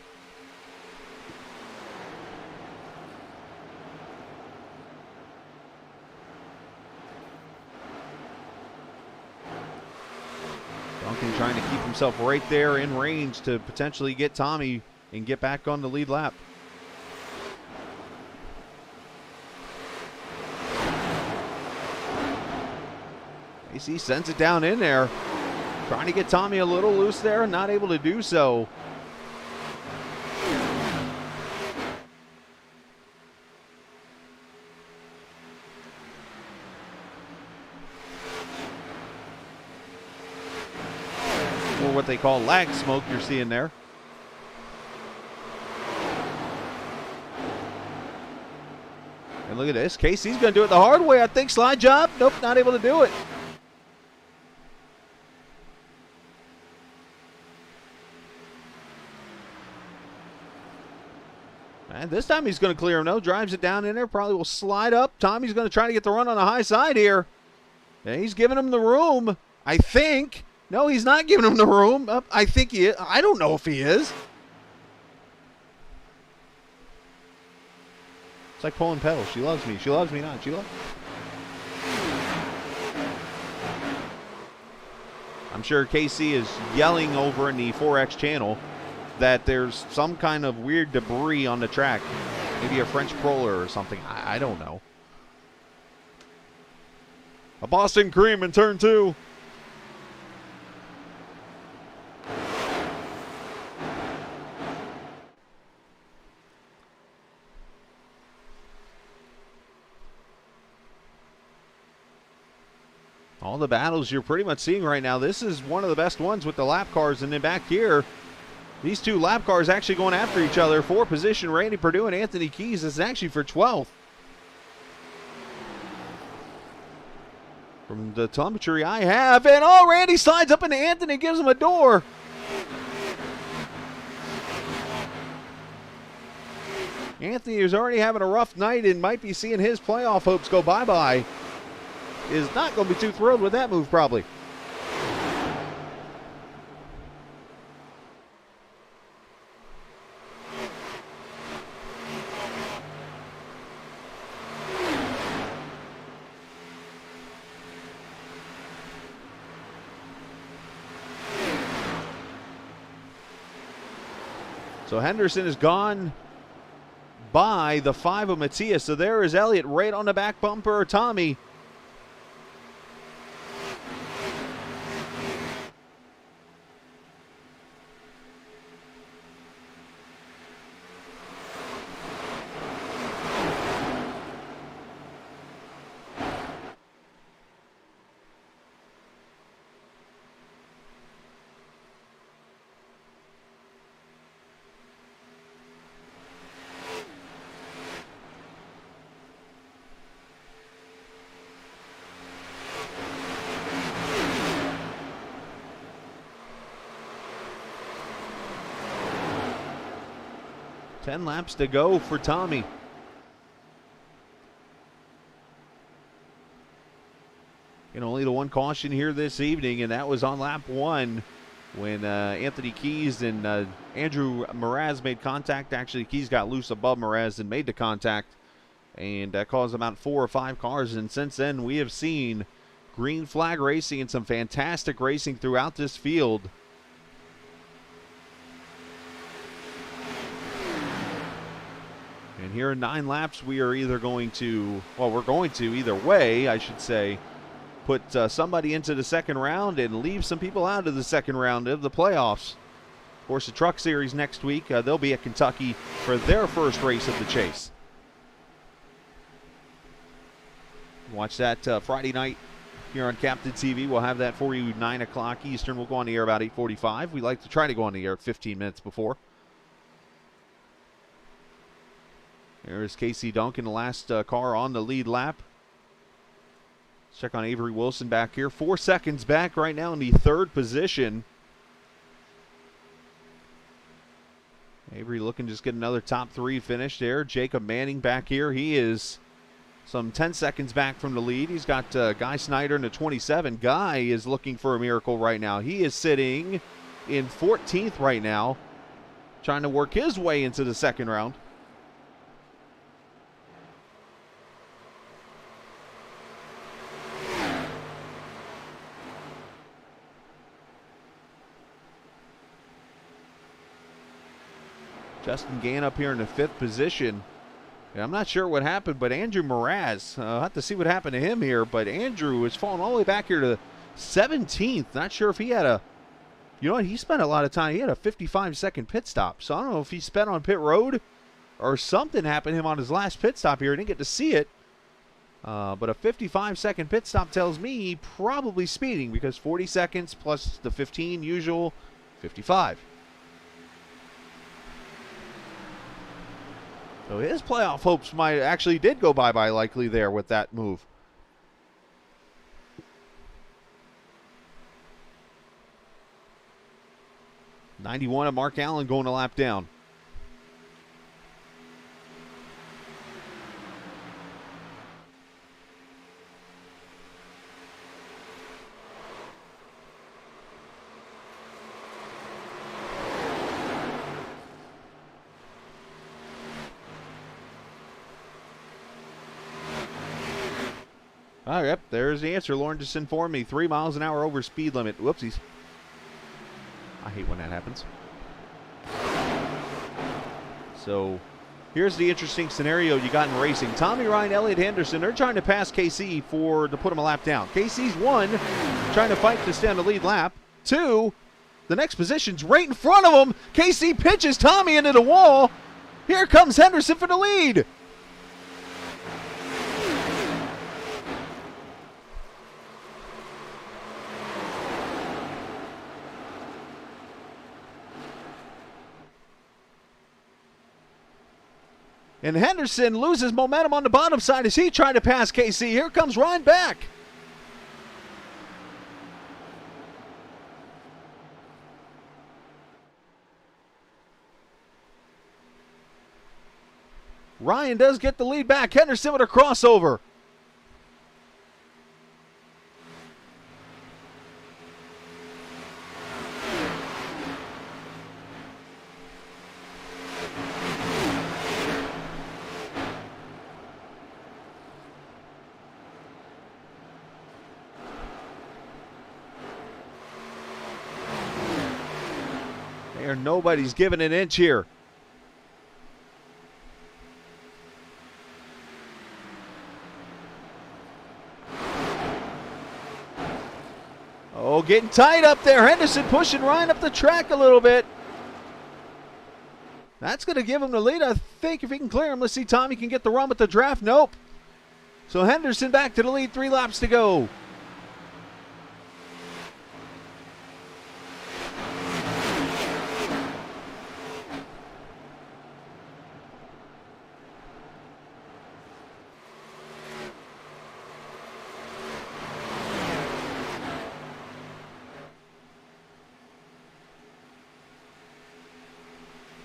Duncan trying to keep himself right there in range to potentially get Tommy and get back on the lead lap. AC sends it down in there. Trying to get Tommy a little loose there, not able to do so. Or what they call lag smoke you're seeing there. And look at this. Casey's going to do it the hard way, I think. Slide job. Nope, not able to do it. And this time he's going to clear him. No, drives it down in there. Probably will slide up. Tommy's going to try to get the run on the high side here. And he's giving him the room, I think. No, he's not giving him the room. I think he is. I don't know if he is. It's like pulling pedals. She loves me. She loves me not. She loves me. I'm sure Casey is yelling over in the 4X channel that there's some kind of weird debris on the track. Maybe a French crawler or something. I don't know. A Boston Cream in turn 2. All the battles you're pretty much seeing right now. This is one of the best ones with the lap cars. And then back here, these two lap cars actually going after each other for position. Randy Perdue and Anthony Keys is actually for 12th. From the telemetry I have, and Randy slides up into Anthony, gives him a door. Anthony is already having a rough night and might be seeing his playoff hopes go bye-bye. Is not going to be too thrilled with that move, probably. So Henderson is gone by the 5 of Matias. So there is Elliott right on the back bumper of Tommy. Ten laps to go for Tommy. And only the one caution here this evening, and that was on lap 1 when Anthony Keys and Andrew Mraz made contact. Actually, Keys got loose above Mraz and made the contact, and that caused about 4 or 5 cars. And since then, we have seen green flag racing and some fantastic racing throughout this field. And here in 9 laps, we are either going to, well, we're going to either way, I should say, put somebody into the second round and leave some people out of the second round of the playoffs. Of course, the Truck Series next week, they'll be at Kentucky for their first race of the chase. Watch that Friday night here on Captain TV. We'll have that for you 9 o'clock Eastern. We'll go on the air about 8:45. We like to try to go on the air at 15 minutes before. There's Casey Duncan, the last car on the lead lap. Let's check on Avery Wilson back here. 4 seconds back right now in the third position. Avery looking to just get another top 3 finish there. Jacob Manning back here. He is some 10 seconds back from the lead. He's got Guy Snyder in the 27. Guy is looking for a miracle right now. He is sitting in 14th right now, trying to work his way into the second round. Justin Gann up here in the 5th position. And I'm not sure what happened, but Andrew Mraz, I'll have to see what happened to him here, but Andrew is falling all the way back here to 17th. Not sure if he had a, you know what, he spent a lot of time. He had a 55-second pit stop. So I don't know if he spent on pit road or something happened to him on his last pit stop here. I didn't get to see it. But a 55-second pit stop tells me probably speeding, because 40 seconds plus the 15 usual, 55. So his playoff hopes might actually did go bye-bye likely there with that move. '91 of Mark Allen going a lap down. Oh, yep, there's the answer. Lauren just informed me. 3 miles an hour over speed limit. Whoopsies. I hate when that happens. So, here's the interesting scenario you got in racing. Tommy Ryan, Elliott Henderson, they're trying to pass KC to put him a lap down. KC's 1, trying to fight to stay on the lead lap. 2, the next position's right in front of him. KC pitches Tommy into the wall. Here comes Henderson for the lead. And Henderson loses momentum on the bottom side as he tried to pass KC. Here comes Ryan back. Ryan does get the lead back. Henderson with a crossover. Nobody's giving an inch here. Oh, getting tight up there. Henderson pushing Ryan up the track a little bit. That's going to give him the lead, I think, if he can clear him. Let's see, Tommy can get the run with the draft. Nope. So Henderson back to the lead, 3 laps to go.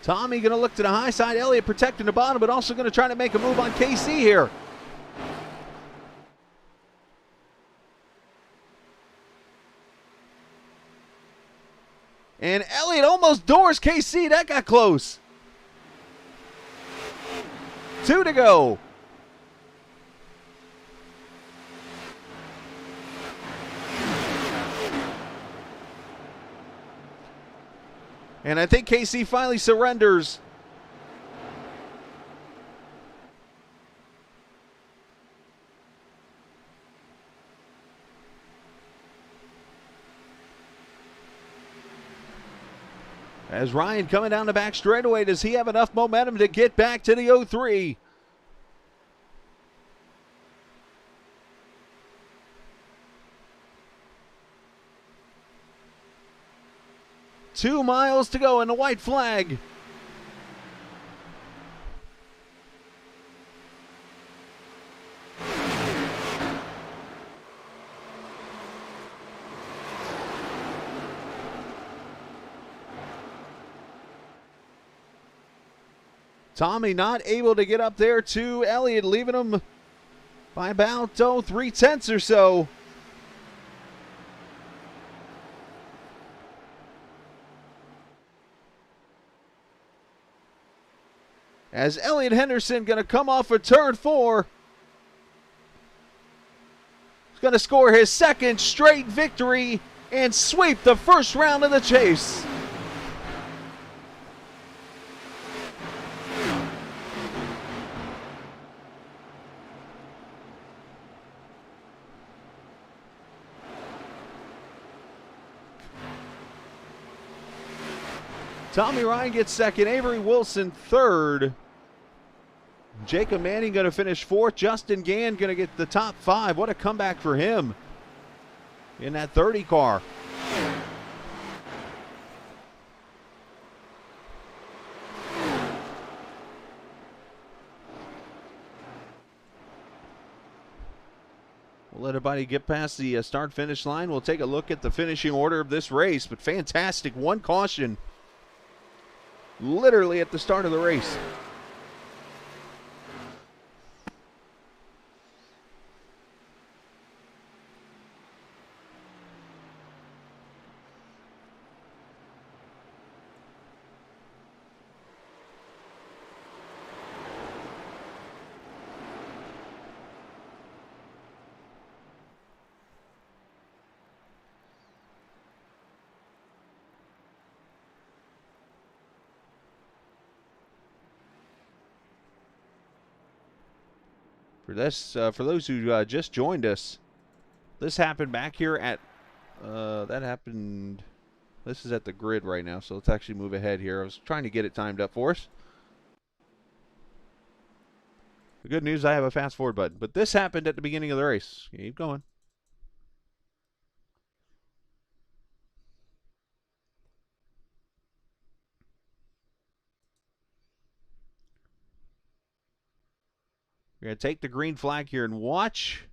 Tommy going to look to the high side. Elliott protecting the bottom, but also going to try to make a move on KC here. And Elliott almost doors KC. That got close. 2 to go. And I think KC finally surrenders. As Ryan coming down the back straightaway, does he have enough momentum to get back to the 03? Two miles to go in the white flag. Tommy not able to get up there to Elliott, leaving him by about 3/10 or so. As Elliott Henderson going to come off of turn 4. He's going to score his second straight victory and sweep the first round of the chase. Tommy Ryan gets second, Avery Wilson third. Jacob Manning going to finish fourth. Justin Gann going to get the top 5. What a comeback for him in that 30 car. We'll let everybody get past the start-finish line. We'll take a look at the finishing order of this race, but fantastic. One caution literally at the start of the race. For those who just joined us, this happened back here at this is at the grid right now, so let's actually move ahead here. I was trying to get it timed up for us. The good news, I have a fast forward button, but this happened at the beginning of the race. Keep going. We're going to take the green flag here and watch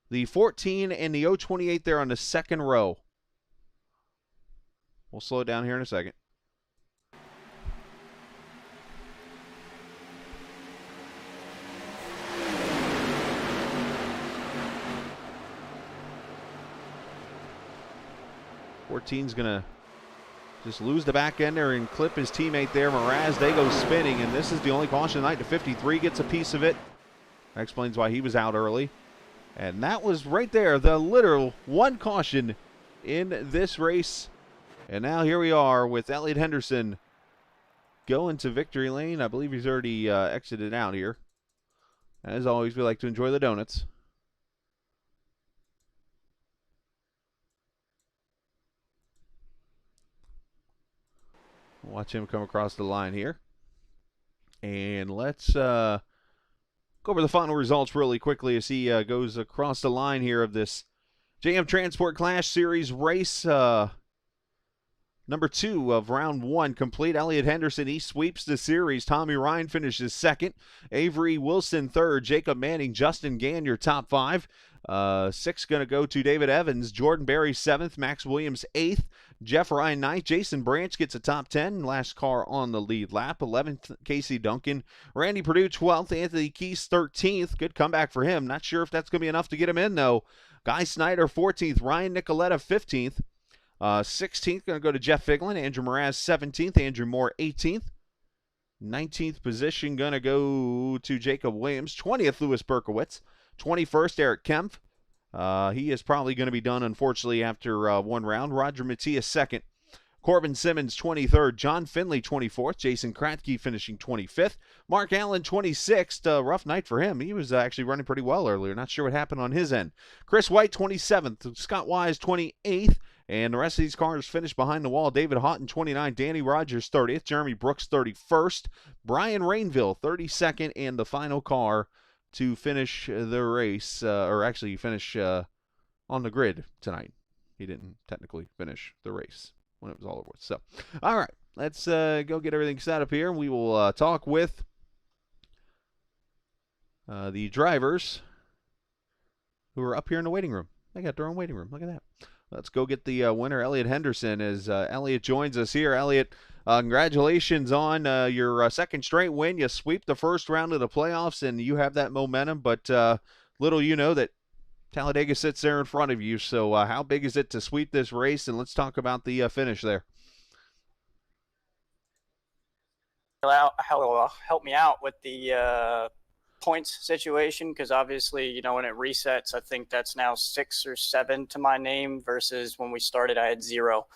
the 14 and the 028 there on the second row. We'll slow it down here in a second. Fourteen's going to just lose the back end there and clip his teammate there, Mraz. They go spinning, and this is the only caution tonight. The 53 gets a piece of it. That explains why he was out early. And that was right there, the literal one caution in this race. And now here we are with Elliott Henderson going to victory lane. I believe he's already exited out here. As always, we like to enjoy the donuts. Watch him come across the line here. And let's go over the final results really quickly as he goes across the line here of this JM Transport Clash Series race. Number 2 of round 1 complete. Elliott Henderson, he sweeps the series. Tommy Ryan finishes second. Avery Wilson third. Jacob Manning, Justin Gann, your top 5. 6 going to go to David Evans. Jordan Berry 7th. Max Williams 8th. Jeff Ryan 9th. Jason Branch gets a top 10. Last car on the lead lap. 11th, Casey Duncan. Randy Purdue 12th. Anthony Keese 13th. Good comeback for him. Not sure if that's going to be enough to get him in, though. Guy Snyder 14th. Ryan Nicoletta 15th. 16th going to go to Jeff Figlin. Andrew Mraz 17th. Andrew Moore 18th. 19th position going to go to Jacob Williams. 20th, Louis Berkowitz. 21st, Eric Kempf. He is probably going to be done, unfortunately, after one round. Roger Matias, 2nd. Corbin Simmons, 23rd. John Finley, 24th. Jason Kratke finishing 25th. Mark Allen, 26th. Rough night for him. He was actually running pretty well earlier. Not sure what happened on his end. Chris White, 27th. Scott Wise, 28th. And the rest of these cars finished behind the wall. David Houghton, 29th. Danny Rogers, 30th. Jeremy Brooks, 31st. Brian Rainville, 32nd. And the final car to finish the race, or actually finish on the grid tonight. He didn't technically finish the race when it was all over with. So, all right, let's go get everything set up here. We will talk with the drivers who are up here in the waiting room. They got their own waiting room. Look at that. Let's go get the winner, Elliott Henderson, as Elliott joins us here. Elliott, Congratulations on your second straight win. You sweep the first round of the playoffs, and you have that momentum. But little you know that Talladega sits there in front of you. So how big is it to sweep this race? And let's talk about the finish there. Help me out with the points situation, because obviously, when it resets, I think that's now 6 or 7 to my name versus when we started I had 0.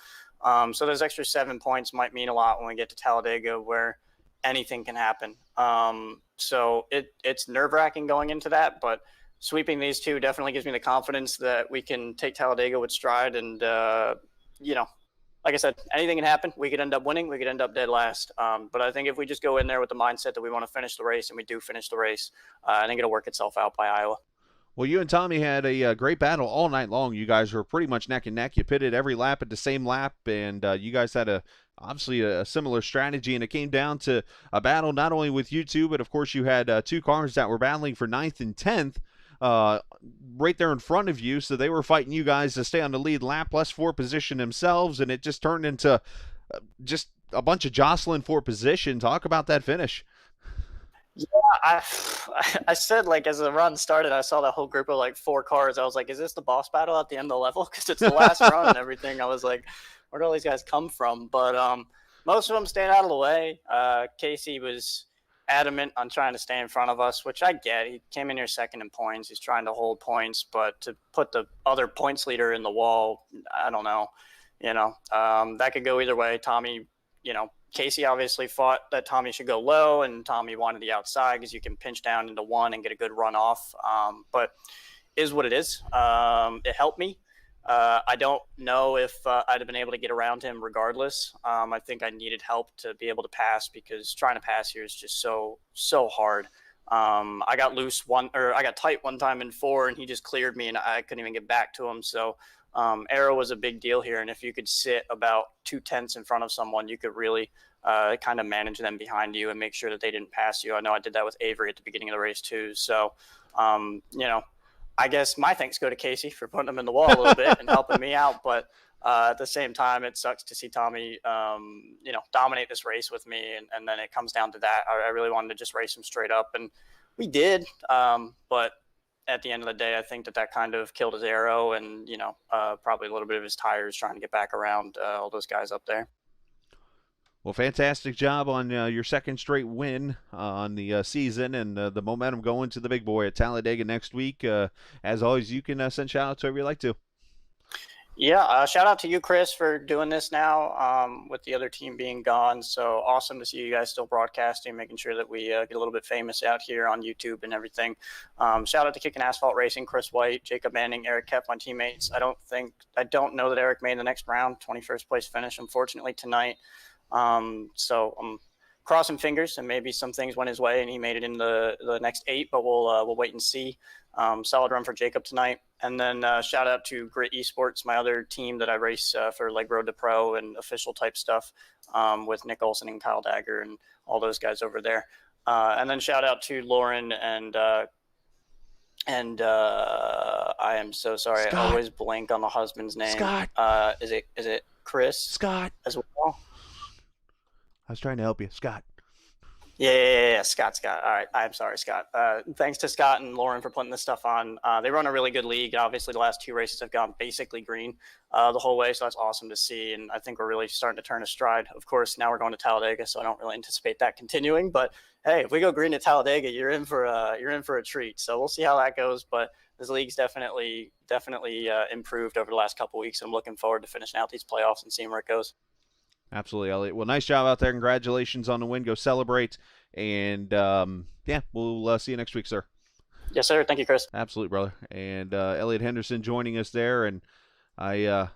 So those extra 7 points might mean a lot when we get to Talladega, where anything can happen. So it's nerve-wracking going into that, but sweeping these two definitely gives me the confidence that we can take Talladega with stride. And like I said, anything can happen. We could end up winning. We could end up dead last. But I think if we just go in there with the mindset that we want to finish the race, and we do finish the race, I think it'll work itself out by Iowa. Well, you and Tommy had a great battle all night long. You guys were pretty much neck and neck. You pitted every lap at the same lap, and you guys had obviously a similar strategy, and it came down to a battle not only with you two, but of course you had 2 cars that were battling for 9th and 10th. Right there in front of you, so they were fighting you guys to stay on the lead lap, plus 4 position themselves, and it just turned into just a bunch of jostling for position. Talk about that finish. Yeah, I said, as the run started, I saw that whole group of 4 cars. I was like, is this the boss battle at the end of the level? Because it's the last run and everything. I was like, where do all these guys come from? But most of them stayed out of the way. Casey was adamant on trying to stay in front of us, which I get. He came in here second in points. He's trying to hold points, but to put the other points leader in the wall, I don't know. That could go either way. Tommy, Casey obviously fought that Tommy should go low, and Tommy wanted the outside because you can pinch down into 1 and get a good run off. But is what it is. It helped me. I don't know if I'd have been able to get around him regardless. I think I needed help to be able to pass, because trying to pass here is just so hard. I got tight one time in 4, and he just cleared me, and I couldn't even get back to him. So aero was a big deal here, and if you could sit about 2/10 in front of someone, you could really kind of manage them behind you and make sure that they didn't pass you. I know I did that with Avery at the beginning of the race too. So I guess my thanks go to Casey for putting him in the wall a little bit and helping me out. But at the same time, it sucks to see Tommy, dominate this race with me. And then it comes down to that. I really wanted to just race him straight up, and we did. But at the end of the day, I think that kind of killed his aero, and, probably a little bit of his tires trying to get back around all those guys up there. Well, fantastic job on your second straight win on the season, and the momentum going to the big boy at Talladega next week. As always, you can send shout-outs whoever you like to. Yeah, shout out to you, Chris, for doing this now with the other team being gone. So awesome to see you guys still broadcasting, making sure that we get a little bit famous out here on YouTube and everything. Shout out to Kicking Asphalt Racing, Chris White, Jacob Manning, Eric Kep, my teammates. I don't know that Eric made the next round, 21st place finish, unfortunately, tonight. So I'm crossing fingers, and maybe some things went his way and he made it in the next 8, but we'll wait and see. Solid run for Jacob tonight. And then shout out to Grit Esports, my other team that I race for Road to Pro and official type stuff with Nick Olson and Kyle Dagger and all those guys over there. And then shout out to Lauren and I am so sorry. Scott. I always blank on the husband's name. Scott. Is it Chris? Scott. As well? I was trying to help you. Scott. Yeah. Scott. All right. I'm sorry, Scott. Thanks to Scott and Lauren for putting this stuff on. They run a really good league. Obviously, the last 2 races have gone basically green the whole way, so that's awesome to see. And I think we're really starting to turn a stride. Of course, now we're going to Talladega, so I don't really anticipate that continuing. But hey, if we go green at Talladega, you're in for a treat. So we'll see how that goes. But this league's definitely improved over the last couple of weeks. I'm looking forward to finishing out these playoffs and seeing where it goes. Absolutely, Elliot. Well, nice job out there. Congratulations on the win. Go celebrate. And, we'll see you next week, sir. Yes, sir. Thank you, Chris. Absolutely, brother. And Elliot Henderson joining us there. And I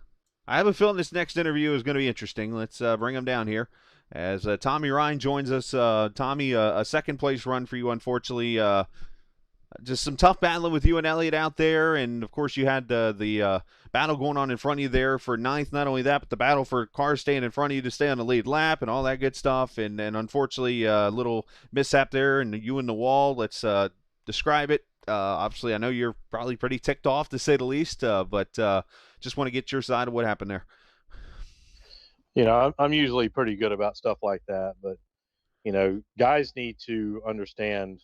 have a feeling this next interview is going to be interesting. Let's bring him down here as Tommy Ryan joins us. Tommy, a second-place run for you, unfortunately. Just some tough battling with you and Elliot out there, and of course you had the battle going on in front of you there for 9th. Not only that, but the battle for cars staying in front of you to stay on the lead lap and all that good stuff. And unfortunately, a little mishap there, and you in the wall. Let's describe it. Obviously, I know you're probably pretty ticked off, to say the least, but just want to get your side of what happened there. I'm usually pretty good about stuff like that, but guys need to understand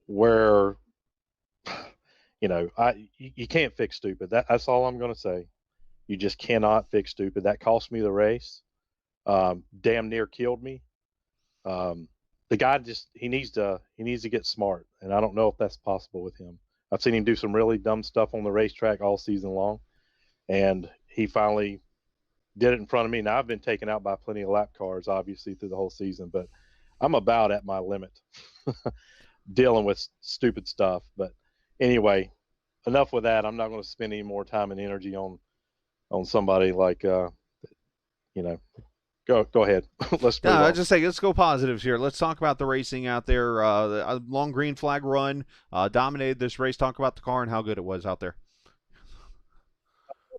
where you can't fix stupid. That's all I'm going to say. You just cannot fix stupid. That cost me the race. Damn near killed me. The guy he needs to get smart, and I don't know if that's possible with him. I've seen him do some really dumb stuff on the racetrack all season long, and he finally did it in front of me. Now I've been taken out by plenty of lap cars, obviously through the whole season, but I'm about at my limit dealing with stupid stuff. But anyway, enough with that. I'm not going to spend any more time and energy on somebody like Go ahead. Let's move No, I on. just say let's go positives here. Let's talk about the racing out there. The long green flag run dominated this race. Talk about the car and how good it was out there.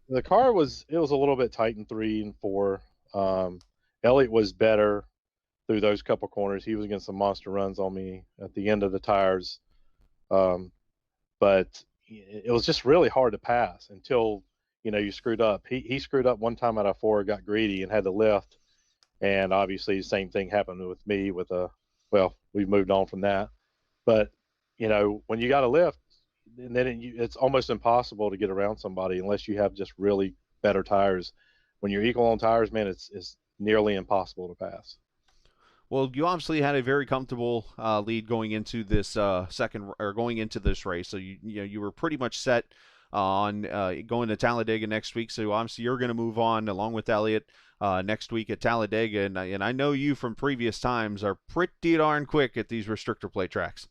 The car was a little bit tight in 3 and 4. Elliott was better through those couple corners. He was getting some monster runs on me at the end of the tires, but it was just really hard to pass until you screwed up. He screwed up one time out of 4, got greedy and had to lift, and obviously the same thing happened with me with we've moved on from that. But when you got to lift, and then it's almost impossible to get around somebody unless you have just really better tires. When you're equal on tires, man, it's nearly impossible to pass. Well, you obviously had a very comfortable lead going into this going into this race, so you were pretty much set on going to Talladega next week. So obviously you're going to move on along with Elliott next week at Talladega, and I know you from previous times are pretty darn quick at these restrictor plate tracks.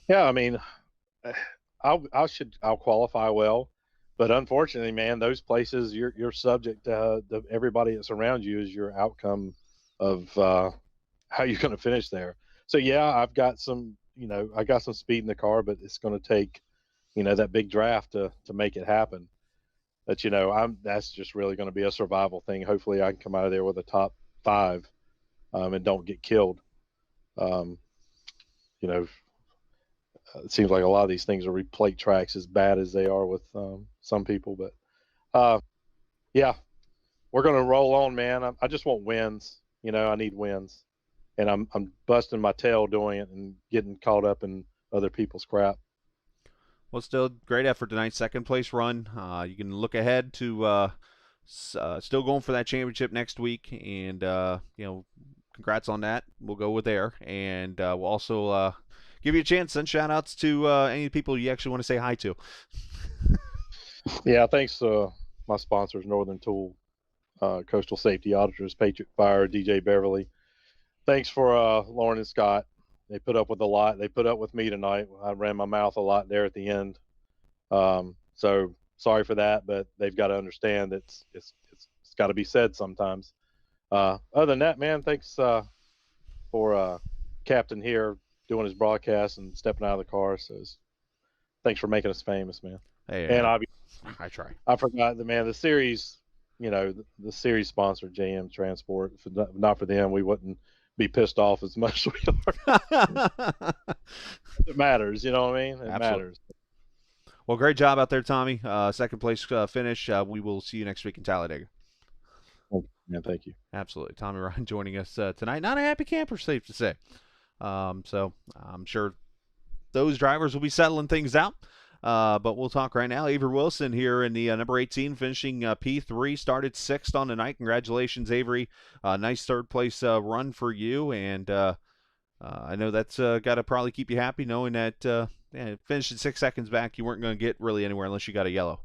Yeah, I mean, I'll qualify well, but unfortunately, man, those places you're subject to everybody that's around you is your outcome of how you're going to finish there. So yeah, I've got some speed in the car, but it's going to take that big draft to make it happen. But that's just really going to be a survival thing. Hopefully, I can come out of there with a top 5 and don't get killed. It seems like a lot of these things are plate tracks, as bad as they are with some people. But yeah, we're going to roll on, man. I just want wins. I need wins, and I'm busting my tail doing it and getting caught up in other people's crap. Well, still great effort tonight. Second place run. You can look ahead to still going for that championship next week, and congrats on that. We'll go with there, and we'll also give you a chance. Send shout outs to any people you actually want to say hi to. Yeah, thanks to my sponsors, Northern Tool, Coastal Safety Auditors, Patriot Fire, DJ Beverly. Thanks for Lauren and Scott. They put up with a lot. They put up with me tonight. I ran my mouth a lot there at the end. So sorry for that, but they've got to understand that it's got to be said sometimes. Other than that, man, thanks for Captain here doing his broadcast and stepping out of the car. So thanks for making us famous, man. Hey, and I try. I forgot the series, the series sponsor, JM Transport. If not for them, we wouldn't be pissed off as much as we are. It matters, you know what I mean? It matters. Well, great job out there, Tommy. Second place finish. We will see you next week in Talladega. Yeah, thank you. Absolutely. Tommy Ryan joining us tonight. Not a happy camper, safe to say. So I'm sure those drivers will be settling things out. But we'll talk right now. Avery Wilson here in the number 18, finishing P3, started 6th on the night. Congratulations, Avery. Nice third place run for you, and I know that's got to probably keep you happy knowing that finishing 6 seconds back, you weren't going to get really anywhere unless you got a yellow.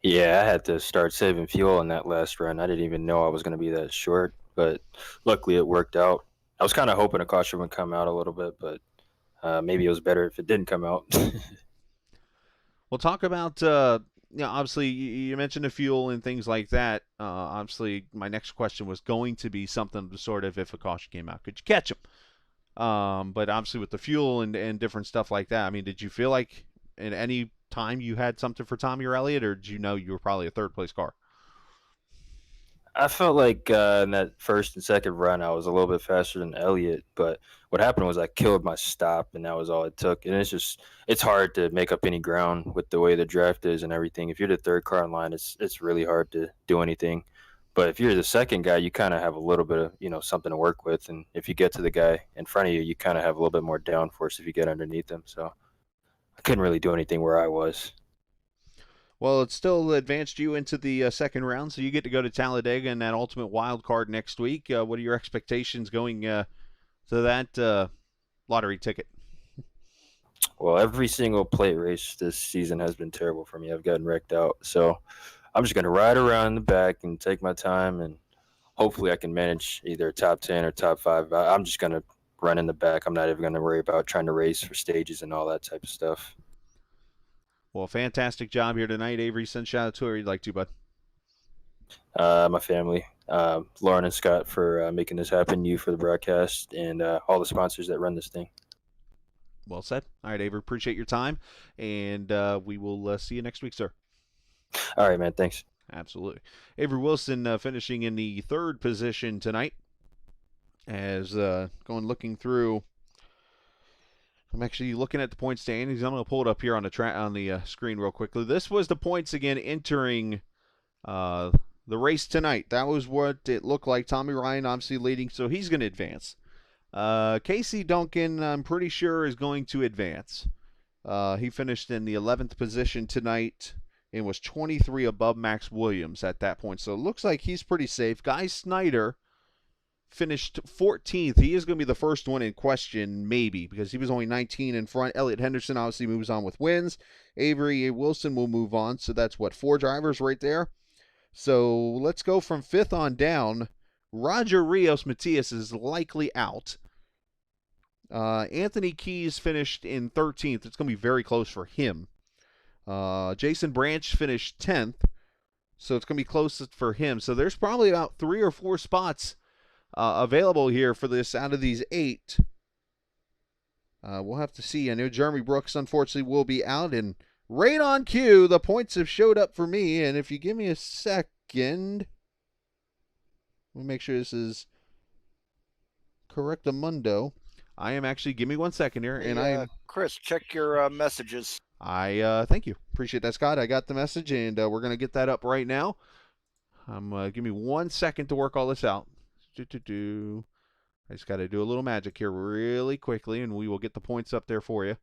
Yeah, I had to start saving fuel on that last run. I didn't even know I was going to be that short, but luckily it worked out. I was kind of hoping a caution would come out a little bit, but maybe it was better if it didn't come out. We'll talk about, obviously you mentioned the fuel and things like that. Obviously, my next question was going to be something sort of if a caution came out, could you catch him? But obviously with the fuel and different stuff like that, I mean, did you feel like in any time you had something for Tommy or Elliott, or did you know you were probably a third place car? I felt like in that first and second run, I was a little bit faster than Elliott, but what happened was I killed my stop, and that was all it took. And it's hard to make up any ground with the way the draft is and everything. If you're the third car in line, it's really hard to do anything. But if you're the second guy, you kind of have a little bit of something to work with, and if you get to the guy in front of you, you kind of have a little bit more downforce if you get underneath them. So I couldn't really do anything where I was. Well, it still advanced you into the second round, so you get to go to Talladega in that ultimate wild card next week. What are your expectations going to that lottery ticket? Well, every single plate race this season has been terrible for me. I've gotten wrecked out. So I'm just going to ride around in the back and take my time, and hopefully I can manage either top 10 or top 5. I'm just going to run in the back. I'm not even going to worry about trying to race for stages and all that type of stuff. Well, fantastic job here tonight, Avery. Send shout out to whoever you'd like to, bud. My family, Lauren and Scott for making this happen, you for the broadcast, and all the sponsors that run this thing. Well said. All right, Avery, appreciate your time, and we will see you next week, sir. All right, man. Thanks. Absolutely. Avery Wilson finishing in the third position tonight. As looking through, I'm actually looking at the point standings. I'm going to pull it up here on the screen real quickly. This was the points again entering the race tonight. That was what it looked like. Tommy Ryan obviously leading, so he's going to advance. Casey Duncan, I'm pretty sure, is going to advance. He finished in the 11th position tonight and was 23 above Max Williams at that point. So it looks like he's pretty safe. Guy Snyder finished 14th. He is going to be the first one in question, maybe, because he was only 19 in front. Elliott Henderson obviously moves on with wins. Avery Wilson will move on. So that's, 4 drivers right there? So let's go from 5th on down. Roger Rios Matias is likely out. Anthony Keys finished in 13th. It's going to be very close for him. Jason Branch finished 10th. So it's going to be close for him. So there's probably about 3 or 4 spots available here for this out of these 8. We'll have to see. I know Jeremy Brooks, unfortunately, will be out. And right on cue, the points have showed up for me. And if you give me a second, we'll make sure this is correctamundo. I am actually, give me 1 second here. And Chris, check your messages. Thank you. Appreciate that, Scott. I got the message, and we're going to get that up right now. Give me 1 second to work all this out. I just got to do a little magic here really quickly, and we will get the points up there for you.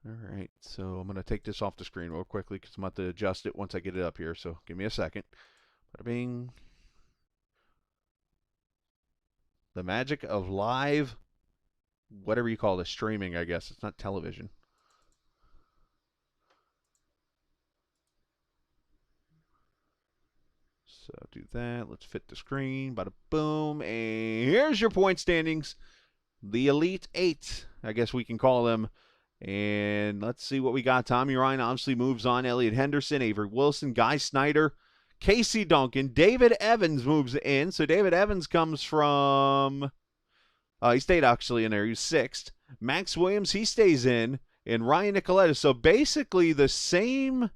All right, so I'm going to take this off the screen real quickly because I'm about to adjust it once I get it up here, so give me a second. Bada bing. The magic of live, whatever you call this, streaming, I guess. It's not television. So do that. Let's fit the screen. Bada boom. And here's your point standings. The Elite 8, I guess we can call them. And let's see what we got. Tommy Ryan obviously moves on. Elliott Henderson, Avery Wilson, Guy Snyder, Casey Duncan. David Evans moves in. So David Evans comes from... he stayed actually in there. He was 6th. Max Williams, he stays in. And Ryan Nicoletta. So basically the same...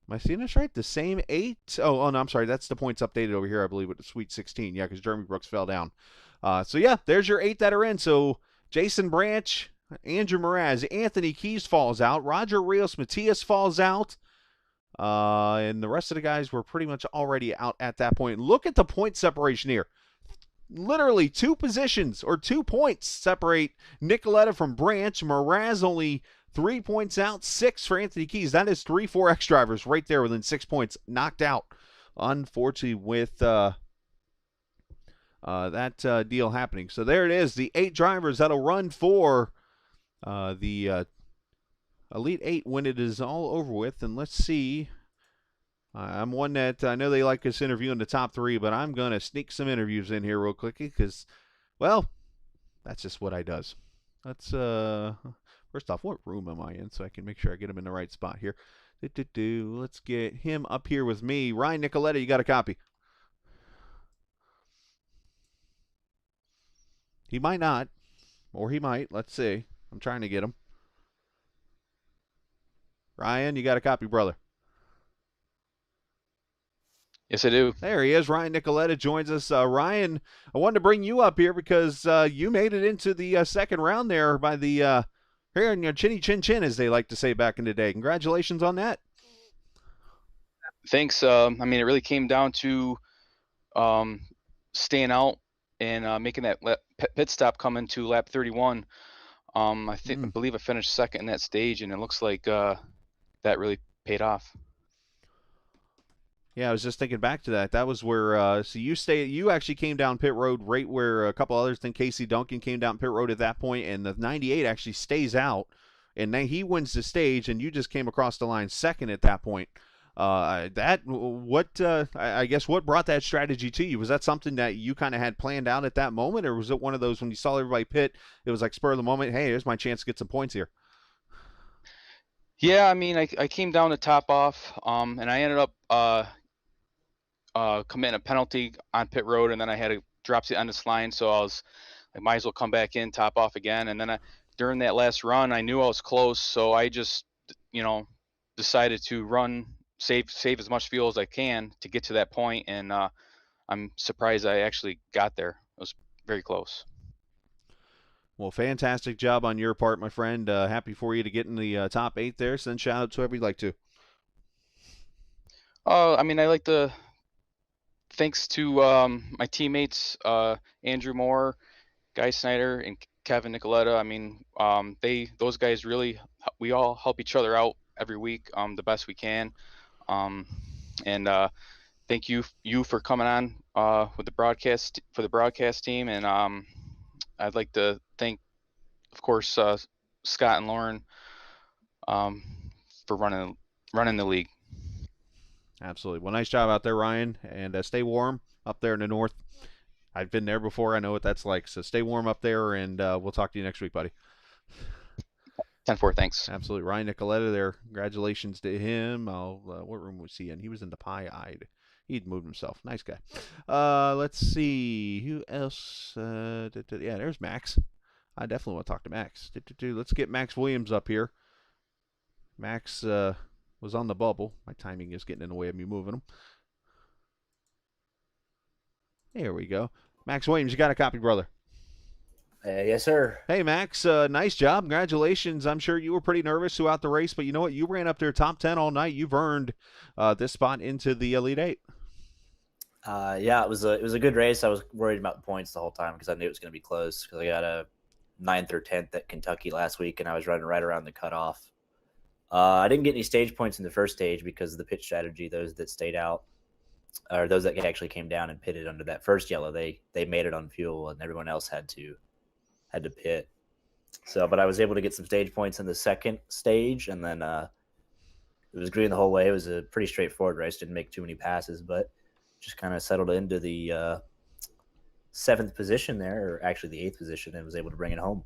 Am I seeing this right? The same 8? Oh, no, I'm sorry. That's the points updated over here, I believe, with the Sweet 16. Yeah, because Jeremy Brooks fell down. So, yeah, there's your 8 that are in. So, Jason Branch, Andrew Mraz, Anthony Keys falls out. Roger Rios Matias falls out. And the rest of the guys were pretty much already out at that point. Look at the point separation here. Literally 2 positions or 2 points separate Nicoletta from Branch. Mraz only 3 points out, 6 for Anthony Keys. That is 3 4X drivers right there within 6 points knocked out. Unfortunately, with that deal happening. So there it is, the 8 drivers that'll run for the Elite 8 when it is all over with. And let's see. I'm one that I know they like us interviewing the top 3, but I'm going to sneak some interviews in here real quickly because, well, that's just what I does. Let's, first off, what room am I in so I can make sure I get him in the right spot here. Let's get him up here with me. Ryan Nicoletta, you got a copy. He might not, or he might. Let's see. I'm trying to get him. Ryan, you got a copy, brother. Yes, I do. There he is. Ryan Nicoletta joins us. Ryan, I wanted to bring you up here because you made it into the second round there by the here in your chinny chin chin, as they like to say back in the day. Congratulations on that. Thanks. I mean, it really came down to staying out and making that pit stop coming to lap 31. I believe I finished second in that stage, and it looks like that really paid off. Yeah, I was just thinking back to that. That was where so you actually came down pit road right where a couple others than Casey Duncan came down pit road at that point, and the 98 actually stays out, and then he wins the stage, and you just came across the line second at that point. I guess what brought that strategy to you? Was that something that you kind of had planned out at that moment, or was it one of those when you saw everybody pit, it was like spur of the moment, hey, here's my chance to get some points here? Yeah, I mean, I came down to top off, and I ended up committing a penalty on pit road, and then I had to drop the end of this line, so I might as well come back in, top off again, and then during that last run, I knew I was close, so I just, decided to save as much fuel as I can to get to that point, and I'm surprised I actually got there. It was very close. Well, fantastic job on your part, my friend. Happy for you to get in the top 8 there. Send shout out to whoever you'd like to. I mean, I like to thanks to my teammates, Andrew Moore, Guy Snyder, and Kevin Nicoletta. I mean, those guys really, we all help each other out every week the best we can. And thank you for coming on with the broadcast team, and I'd like to thank, of course, Scott and Lauren for running the league. Absolutely. Well, nice job out there, Ryan, and stay warm up there in the north. I've been there before. I know what that's like. So stay warm up there, and we'll talk to you next week, buddy. 10-4, thanks. Absolutely. Ryan Nicoletta there. Congratulations to him. What room was he in? He was in the pie-eyed. He'd moved himself. Nice guy. Let's see. Who else? Yeah, there's Max. I definitely want to talk to Max. Let's get Max Williams up here. Max was on the bubble. My timing is getting in the way of me moving him. There we go. Max Williams, you got a copy, brother? Yes, sir. Hey, Max, nice job. Congratulations. I'm sure you were pretty nervous throughout the race, but you know what? You ran up there top 10 all night. You've earned this spot into the Elite 8. Yeah, it was a good race. I was worried about the points the whole time because I knew it was going to be close because I got a 9th or 10th at Kentucky last week, and I was running right around the cutoff. I didn't get any stage points in the first stage because of the pit strategy. Those that stayed out, or those that actually came down and pitted under that first yellow, they made it on fuel, and everyone else had to pit. So, but I was able to get some stage points in the second stage, and then it was green the whole way. It was a pretty straightforward race. Didn't make too many passes, but just kind of settled into the 7th position there, or actually the 8th position, and was able to bring it home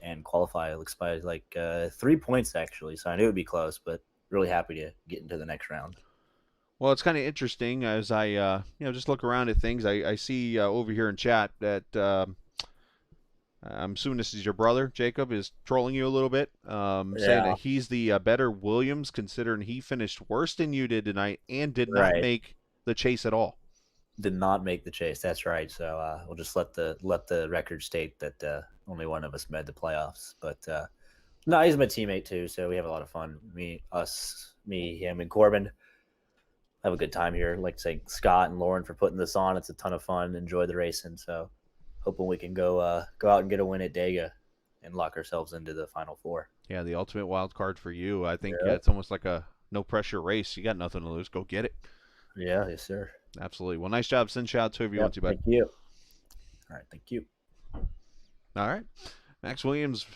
and qualify. It looks by like 3 points actually, so I knew it would be close, but really happy to get into the next round. Well, it's kind of interesting as I just look around at things. I see over here in chat that I'm assuming this is your brother, Jacob, is trolling you a little bit, saying that he's the better Williams, considering he finished worse than you did tonight and did not make the chase at all. Did not make the chase. That's right. So we'll just let the record state that only one of us made the playoffs. But no, he's my teammate too, so we have a lot of fun. Me, him, and Corbin have a good time here. I'd like to thank Scott and Lauren for putting this on. It's a ton of fun. Enjoy the racing. So hoping we can go out and get a win at Dega and lock ourselves into the Final Four. Yeah, the ultimate wild card for you. I think it's almost like a no pressure race. You got nothing to lose. Go get it. Yeah, yes, sir. Absolutely. Well, nice job. Send shout out to whoever you want to, buddy. Thank you. All right, thank you. All right. Max Williams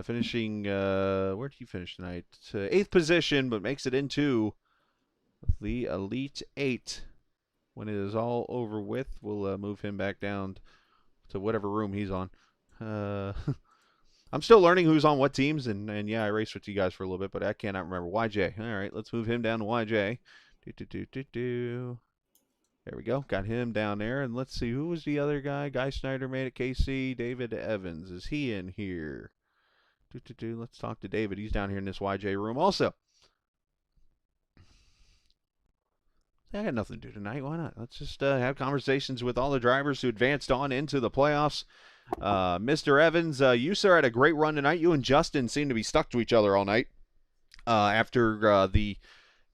finishing, where did he finish tonight? 8th position, but makes it into the Elite 8. When it is all over with, we'll move him back down to whatever room he's on. I'm still learning who's on what teams, and yeah, I raced with you guys for a little bit, but I cannot remember. YJ. All right, let's move him down to YJ. There we go. Got him down there. And let's see, who was the other guy? Guy Snyder made it. KC. David Evans. Is he in here? Let's talk to David. He's down here in this YJ room also. I got nothing to do tonight. Why not? Let's just have conversations with all the drivers who advanced on into the playoffs. Mr. Evans, you, sir, had a great run tonight. You and Justin seemed to be stuck to each other all night. After the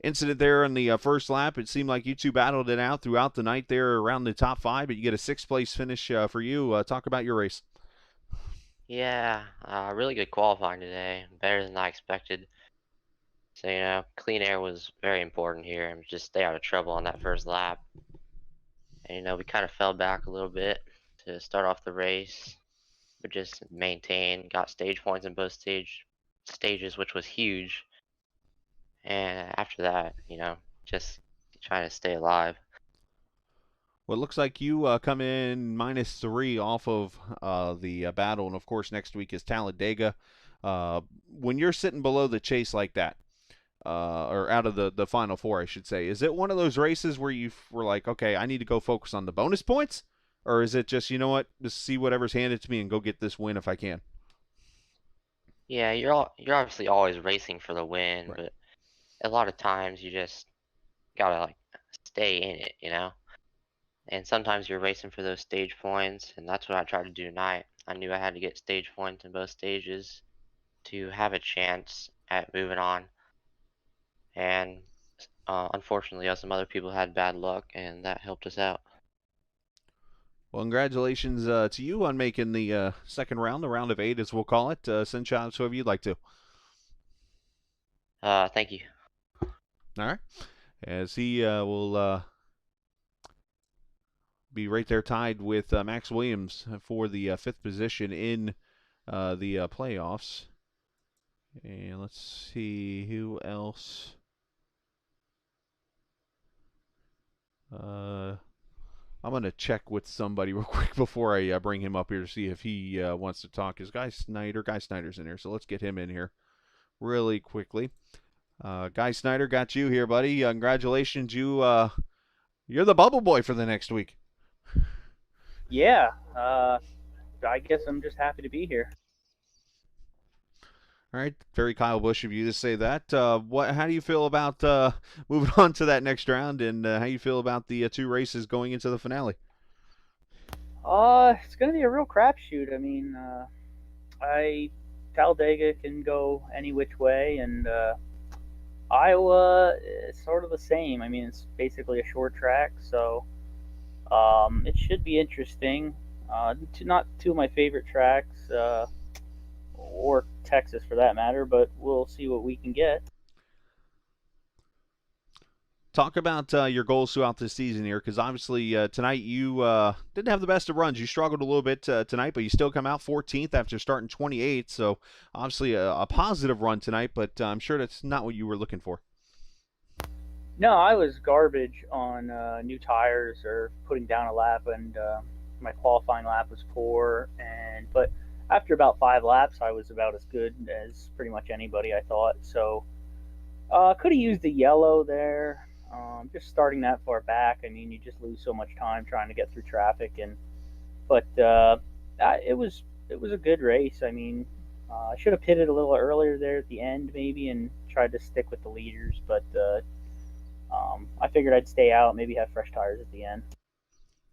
incident there in the first lap, it seemed like you two battled it out throughout the night there around the top 5, but you get a 6th-place finish for you. Talk about your race. Yeah, really good qualifying today. Better than I expected. So, clean air was very important here and just stay out of trouble on that first lap. And, we kind of fell back a little bit to start off the race, but just maintained, got stage points in both stages, which was huge. And after that, just trying to stay alive. Well, it looks like you come in -3 off of the battle, and of course next week is Talladega. When you're sitting below the chase like that, or out of the Final Four, I should say, is it one of those races where you were like, okay, I need to go focus on the bonus points? Or is it just, you know what, just see whatever's handed to me and go get this win if I can? Yeah, you're obviously always racing for the win, Right. but a lot of times you just gotta stay in it, And sometimes you're racing for those stage points, and that's what I tried to do tonight. I knew I had to get stage points in both stages to have a chance at moving on. And unfortunately, some other people had bad luck, and that helped us out. Well, congratulations to you on making the second round, the round of 8, as we'll call it. Send shout outs whoever you'd like to. Thank you. All right. As he will be right there tied with Max Williams for the 5th position in the playoffs. And let's see who else. I'm going to check with somebody real quick before I bring him up here to see if he wants to talk. Is Guy Snyder's in here, so let's get him in here really quickly. Guy Snyder, got you here, buddy. Congratulations, you're the bubble boy for the next week. Yeah, I guess I'm just happy to be here. All right, very Kyle Busch of you to say that. How do you feel about moving on to that next round, and how you feel about the 2 races going into the finale? It's gonna be a real crapshoot. I mean, Talladega can go any which way, and Iowa is sort of the same. I mean, it's basically a short track, so it should be interesting. Not two of my favorite tracks, or Texas for that matter, but we'll see what we can get. Talk about your goals throughout the season here, because obviously tonight you didn't have the best of runs. You struggled a little bit tonight, but you still come out 14th after starting 28th, so obviously a positive run tonight, but I'm sure that's not what you were looking for. No, I was garbage on new tires or putting down a lap, and my qualifying lap was poor. But after about 5 laps, I was about as good as pretty much anybody, I thought. So could have used the yellow there. Just starting that far back, I mean, you just lose so much time trying to get through traffic. But it was a good race. I mean, I should have pitted a little earlier there at the end maybe and tried to stick with the leaders, but I figured I'd stay out, maybe have fresh tires at the end.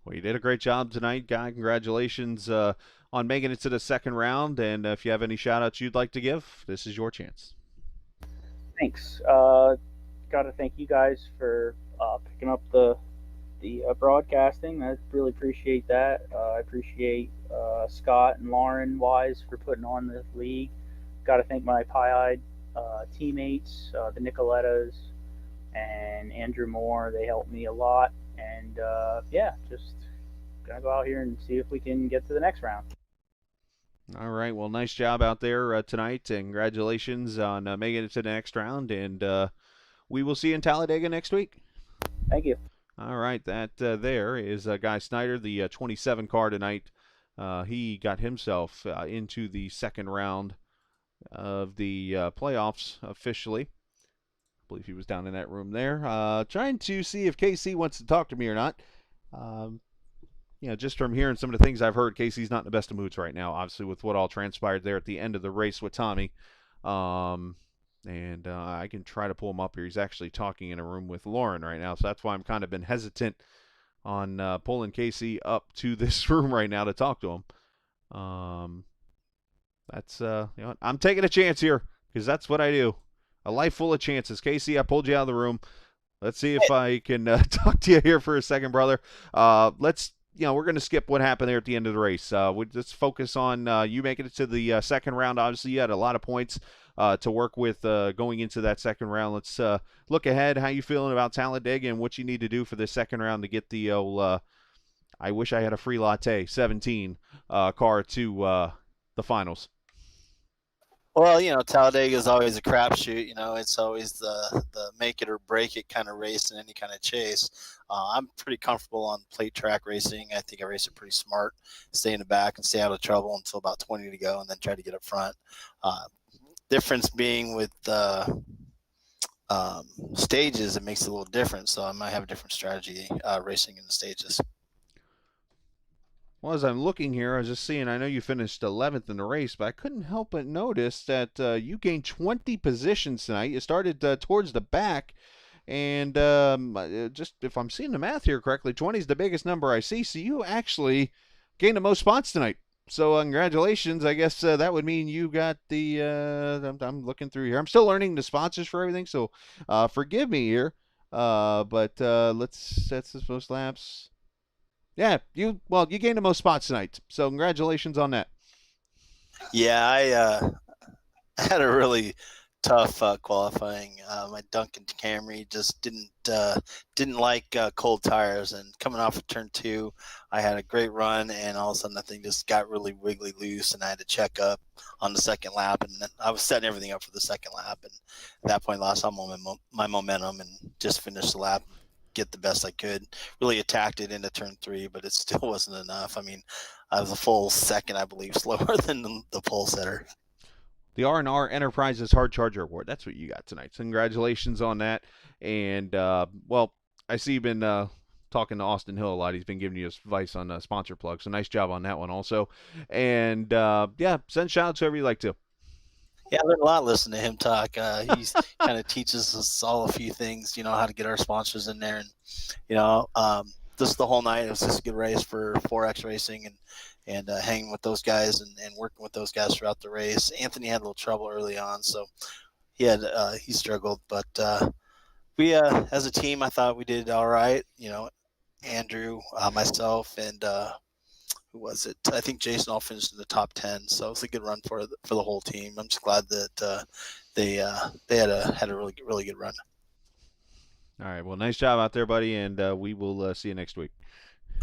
Well, you did a great job tonight, Guy. Congratulations on making it to the second round, and if you have any shout-outs you'd like to give, this is your chance. Thanks. Got to thank you guys for picking up the broadcasting. I really appreciate that. I appreciate Scott and Lauren Wise for putting on the league. Got to thank my pie-eyed teammates, the Nicolettas and Andrew Moore. They helped me a lot. And just gonna go out here and see if we can get to the next round. All right. Well, nice job out there tonight, and congratulations on making it to the next round. And we will see you in Talladega next week. Thank you. All right. That there is Guy Snyder, the 27 car tonight. He got himself into the second round of the playoffs officially. I believe he was down in that room there, trying to see if KC wants to talk to me or not. Just from hearing some of the things I've heard, Casey's not in the best of moods right now, obviously, with what all transpired there at the end of the race with Tommy. And I can try to pull him up here. He's actually talking in a room with Lauren right now, so that's why I'm kind of been hesitant on pulling Casey up to this room right now to talk to him. That's I'm taking a chance here because that's what I do. A life full of chances. Casey, I pulled you out of the room. Let's see if I can talk to you here for a second, brother. We're going to skip what happened there at the end of the race. Let's focus on you making it to the second round. Obviously, you had a lot of points to work with going into that second round. Let's look ahead. How you feeling about Talladega and what you need to do for the second round to get the I wish I had a free latte 17 car to the finals? Well, Talladega is always a crapshoot. It's always the make it or break it kind of race in any kind of chase. I'm pretty comfortable on plate track racing. I think I race it pretty smart. Stay in the back and stay out of trouble until about 20 to go, and then try to get up front. Difference being with stages, it makes it a little different. So I might have a different strategy racing in the stages. Well, as I'm looking here, I was just seeing, I know you finished 11th in the race, but I couldn't help but notice that you gained 20 positions tonight. You started towards the back, and just if I'm seeing the math here correctly, 20 is the biggest number I see, so you actually gained the most spots tonight. So congratulations. I guess that would mean you got the, I'm looking through here. I'm still learning the sponsors for everything, so forgive me here. But that's the most laps. Yeah, you gained the most spots tonight, so congratulations on that. Yeah, I had a really tough qualifying. My Duncan Camry just didn't like cold tires, and coming off of turn 2, I had a great run, and all of a sudden that thing just got really wiggly loose, and I had to check up on the second lap, and then I was setting everything up for the second lap, and at that point lost all my momentum and just finished the lap. Get the best I could. Really attacked it into turn 3, but it still wasn't enough. I mean, I was a full second, I believe, slower than the pole setter. The R&R Enterprises Hard Charger Award. That's what you got tonight. So congratulations on that. And, I see you've been talking to Austin Hill a lot. He's been giving you advice on sponsor plugs. So nice job on that one also. And, send shout-outs whoever you like to. Yeah, I learned a lot listening to him talk. He kind of teaches us all a few things, how to get our sponsors in there. And, just the whole night, it was just a good race for 4X Racing and hanging with those guys and working with those guys throughout the race. Anthony had a little trouble early on, so he struggled. But we, as a team, I thought we did all right. Andrew, myself, and who was it? I think Jason all finished in the top 10, so it was a good run for the whole team. I'm just glad that they had a really good run. All right, well, nice job out there, buddy, and we will see you next week.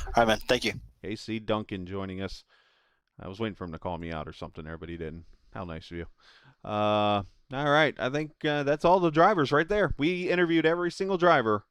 All right, man. Thank you. AC Duncan joining us. I was waiting for him to call me out or something there, but he didn't. How nice of you. All right, I think that's all the drivers right there. We interviewed every single driver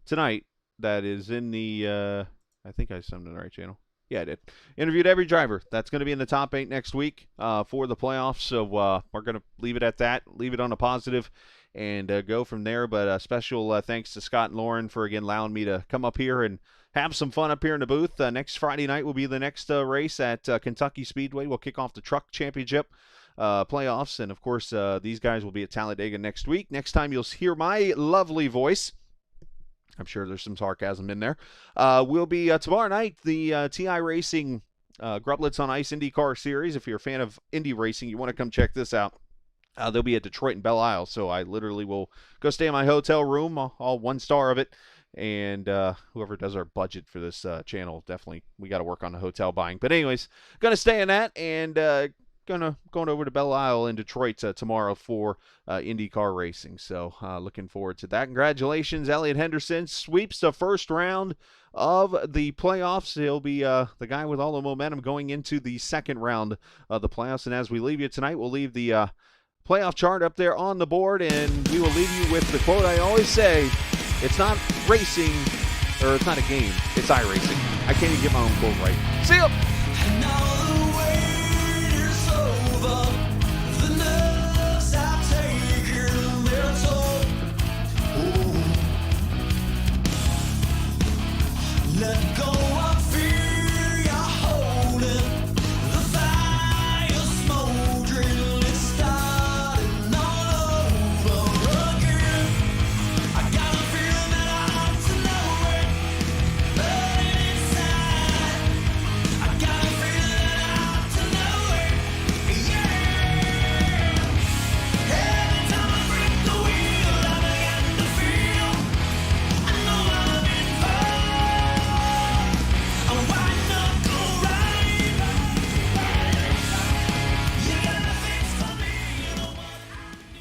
tonight that is in the I think I summed it in the right channel. Yeah, I did. Interviewed every driver. That's going to be in the top 8 next week for the playoffs. So we're going to leave it at that, leave it on a positive, and go from there. But special thanks to Scott and Lauren for, again, allowing me to come up here and have some fun up here in the booth. Next Friday night will be the next race at Kentucky Speedway. We'll kick off the Truck Championship playoffs. And, of course, these guys will be at Talladega next week. Next time you'll hear my lovely voice. I'm sure there's some sarcasm in there. We'll be tomorrow night, the TI Racing Grublets on Ice IndyCar Series. If you're a fan of Indy racing, you want to come check this out. They'll be at Detroit and Belle Isle, so I literally will go stay in my hotel room, all 1 star of it. And whoever does our budget for this channel, definitely, we got to work on the hotel buying. But anyways, going to stay in that and going over to Belle Isle in Detroit tomorrow for IndyCar racing. So looking forward to that. Congratulations, Elliot Henderson sweeps the first round of the playoffs. He'll be the guy with all the momentum going into the second round of the playoffs. And as we leave you tonight, we'll leave the playoff chart up there on the board, and we will leave you with the quote I always say: it's not racing, or it's not a game, it's iRacing. I can't even get my own quote right. See ya!